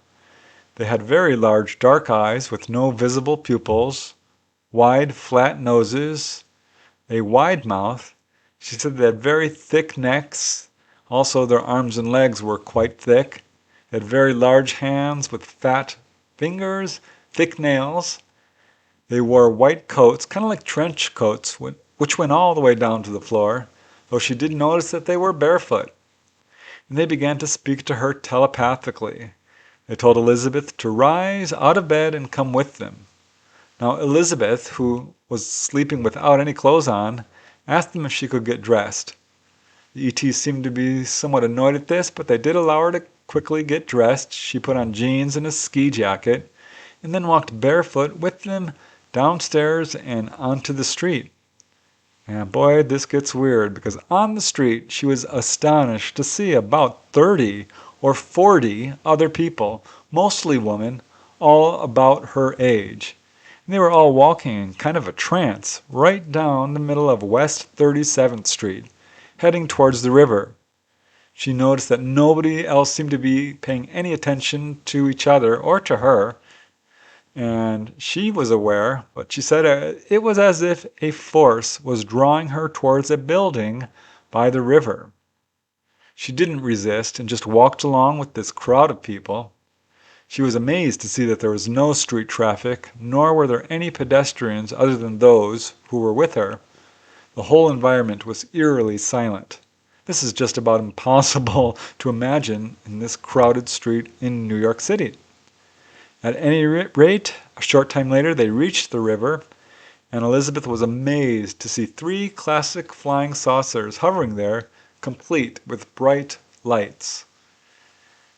They had very large dark eyes with no visible pupils, wide, flat noses, a wide mouth. She said they had very thick necks. Also, their arms and legs were quite thick. They had very large hands with fat fingers, thick nails, They wore white coats, kind of like trench coats, which went all the way down to the floor, though she did notice that they were barefoot. And they began to speak to her telepathically. They told Elizabeth to rise out of bed and come with them. Now Elizabeth, who was sleeping without any clothes on, asked them if she could get dressed. The ETs seemed to be somewhat annoyed at this, but they did allow her to quickly get dressed. She put on jeans and a ski jacket, and then walked barefoot with them downstairs and onto the street. And boy, this gets weird, because on the street she was astonished to see about 30 or 40 other people, mostly women, all about her age. And they were all walking in kind of a trance right down the middle of West 37th Street, heading towards the river. She noticed that nobody else seemed to be paying any attention to each other or to her, and she was aware, but she said it was as if a force was drawing her towards a building by the river. She didn't resist and just walked along with this crowd of people. She was amazed to see that there was no street traffic, nor were there any pedestrians other than those who were with her. The whole environment was eerily silent. This is just about impossible to imagine in this crowded street in New York City. At any rate, a short time later they reached the river, and Elizabeth was amazed to see 3 classic flying saucers hovering there, complete with bright lights.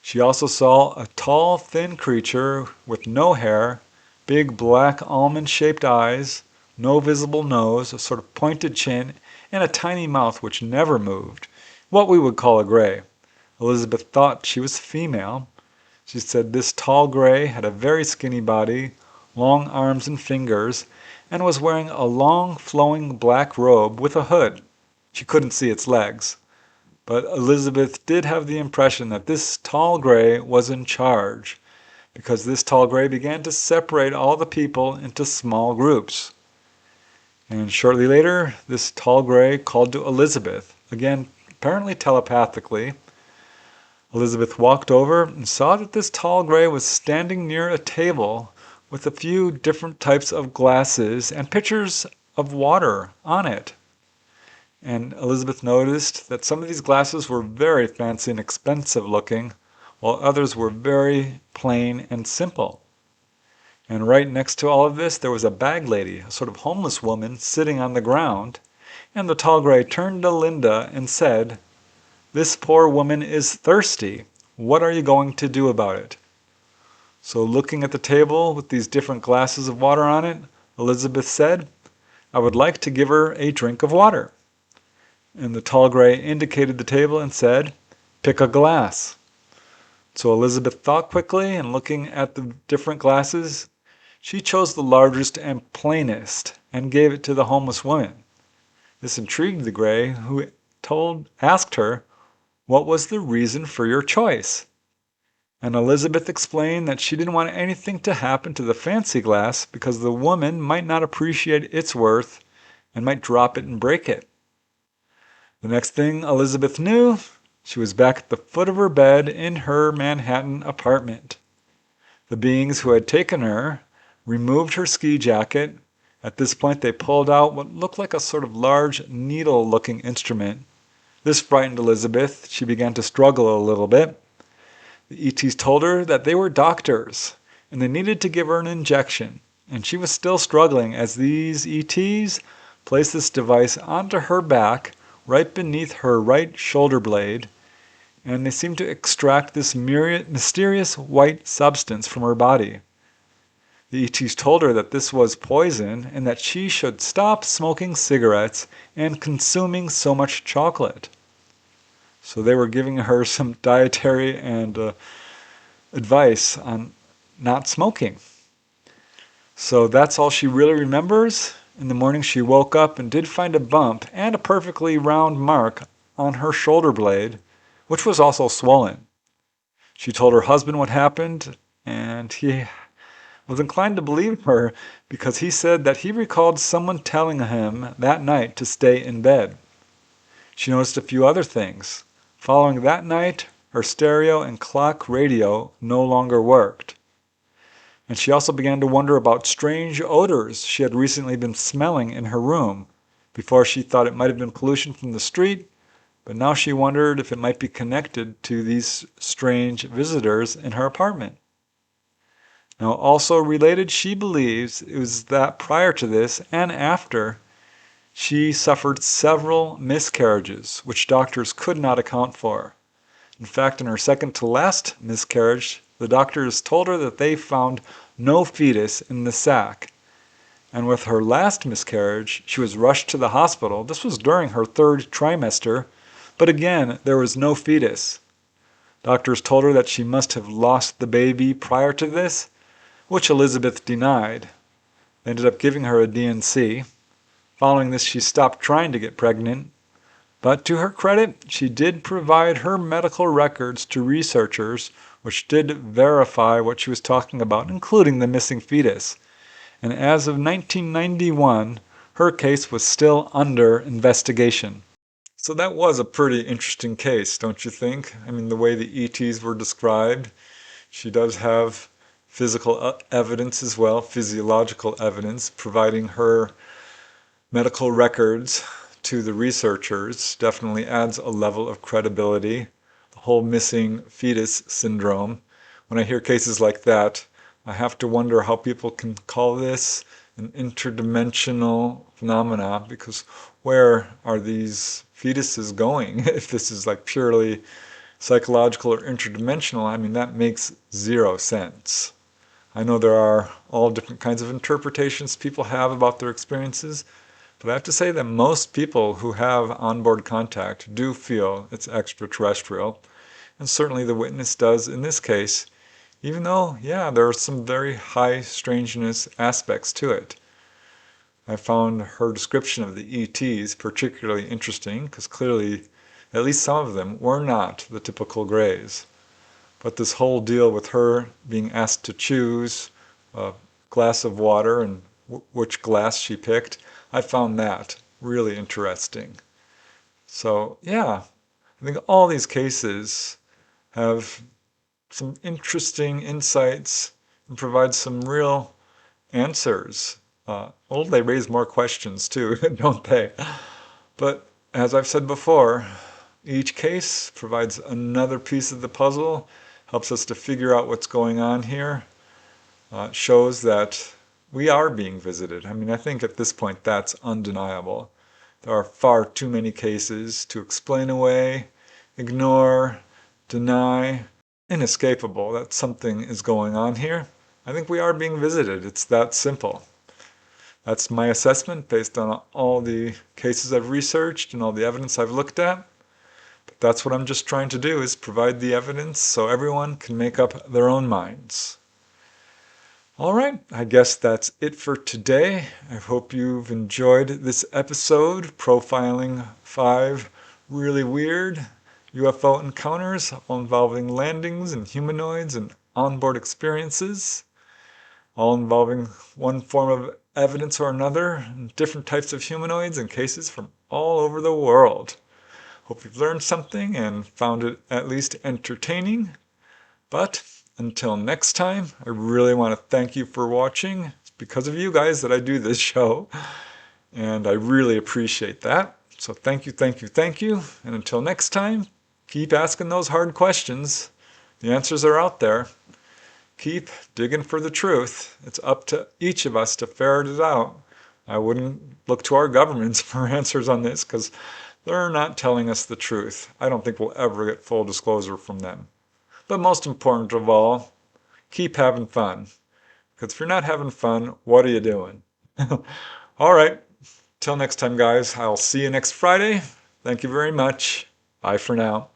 She also saw a tall, thin creature with no hair, big black almond-shaped eyes, no visible nose, a sort of pointed chin, and a tiny mouth which never moved, what we would call a gray. Elizabeth thought she was female. She said this tall gray had a very skinny body, long arms and fingers, and was wearing a long flowing black robe with a hood. She couldn't see its legs, but Elizabeth did have the impression that this tall gray was in charge, because this tall gray began to separate all the people into small groups. And shortly later, this tall gray called to Elizabeth, again apparently telepathically. Elizabeth walked over and saw that this tall gray was standing near a table with a few different types of glasses and pitchers of water on it. And Elizabeth noticed that some of these glasses were very fancy and expensive looking, while others were very plain and simple. And right next to all of this, there was a bag lady, a sort of homeless woman, sitting on the ground. And the tall gray turned to Linda and said, "This poor woman is thirsty. What are you going to do about it?" So looking at the table with these different glasses of water on it, Elizabeth said, "I would like to give her a drink of water." And the tall gray indicated the table and said, "Pick a glass." So Elizabeth thought quickly, and looking at the different glasses, she chose the largest and plainest and gave it to the homeless woman. This intrigued the gray, who asked her, "What was the reason for your choice?" And Elizabeth explained that she didn't want anything to happen to the fancy glass because the woman might not appreciate its worth and might drop it and break it. The next thing Elizabeth knew, she was back at the foot of her bed in her Manhattan apartment. The beings who had taken her removed her ski jacket. At this point they pulled out what looked like a sort of large needle-looking instrument. This frightened Elizabeth. She began to struggle a little bit. The ETs told her that they were doctors and they needed to give her an injection, and she was still struggling as these ETs placed this device onto her back right beneath her right shoulder blade, and they seemed to extract this mysterious white substance from her body. The ETs told her that this was poison and that she should stop smoking cigarettes and consuming so much chocolate. So they were giving her some dietary and advice on not smoking. So that's all she really remembers. In the morning she woke up and did find a bump and a perfectly round mark on her shoulder blade, which was also swollen. She told her husband what happened, and he was inclined to believe her because he said that he recalled someone telling him that night to stay in bed. She noticed a few other things. Following that night, her stereo and clock radio no longer worked. And she also began to wonder about strange odors she had recently been smelling in her room. Before she thought it might have been pollution from the street, but now she wondered if it might be connected to these strange visitors in her apartment. Now, also related, she believes it was that prior to this and after, she suffered several miscarriages, which doctors could not account for. In fact, in her second to last miscarriage, the doctors told her that they found no fetus in the sac. And with her last miscarriage, she was rushed to the hospital. This was during her third trimester, but again, there was no fetus. Doctors told her that she must have lost the baby prior to this, which Elizabeth denied. They ended up giving her a D&C. Following this, she stopped trying to get pregnant. But to her credit, she did provide her medical records to researchers, which did verify what she was talking about, including the missing fetus. And as of 1991, her case was still under investigation. So that was a pretty interesting case, don't you think? I mean, the way the ETs were described. She does have physical evidence as well, physiological evidence, providing her medical records to the researchers definitely adds a level of credibility. The whole missing fetus syndrome. When I hear cases like that, I have to wonder how people can call this an interdimensional phenomena, because where are these fetuses going? If this is like purely psychological or interdimensional, I mean, that makes zero sense. I know there are all different kinds of interpretations people have about their experiences, but I have to say that most people who have onboard contact do feel it's extraterrestrial, and certainly the witness does in this case, even though, yeah, there are some very high strangeness aspects to it. I found her description of the ETs particularly interesting, because clearly at least some of them were not the typical Greys. But this whole deal with her being asked to choose a glass of water and which glass she picked, I found that really interesting. So yeah, I think all these cases have some interesting insights and provide some real answers. Well, they raise more questions too, don't they? But as I've said before, each case provides another piece of the puzzle, helps us to figure out what's going on here, shows that we are being visited. I mean, I think at this point that's undeniable. There are far too many cases to explain away, ignore, deny, inescapable that something is going on here. I think we are being visited. It's that simple. That's my assessment based on all the cases I've researched and all the evidence I've looked at. But that's what I'm just trying to do, is provide the evidence so everyone can make up their own minds. All right, I guess that's it for today. I hope you've enjoyed this episode profiling 5 really weird UFO encounters all involving landings and humanoids and onboard experiences, all involving one form of evidence or another, and different types of humanoids and cases from all over the world. Hope you've learned something and found it at least entertaining. But until next time, I really want to thank you for watching. It's because of you guys that I do this show, and I really appreciate that. So thank you, thank you, thank you. And until next time, keep asking those hard questions. The answers are out there. Keep digging for the truth. It's up to each of us to ferret it out. I wouldn't look to our governments for answers on this, because they're not telling us the truth. I don't think we'll ever get full disclosure from them. But most important of all, keep having fun. Because if you're not having fun, what are you doing? All right. Till next time, guys. I'll see you next Friday. Thank you very much. Bye for now.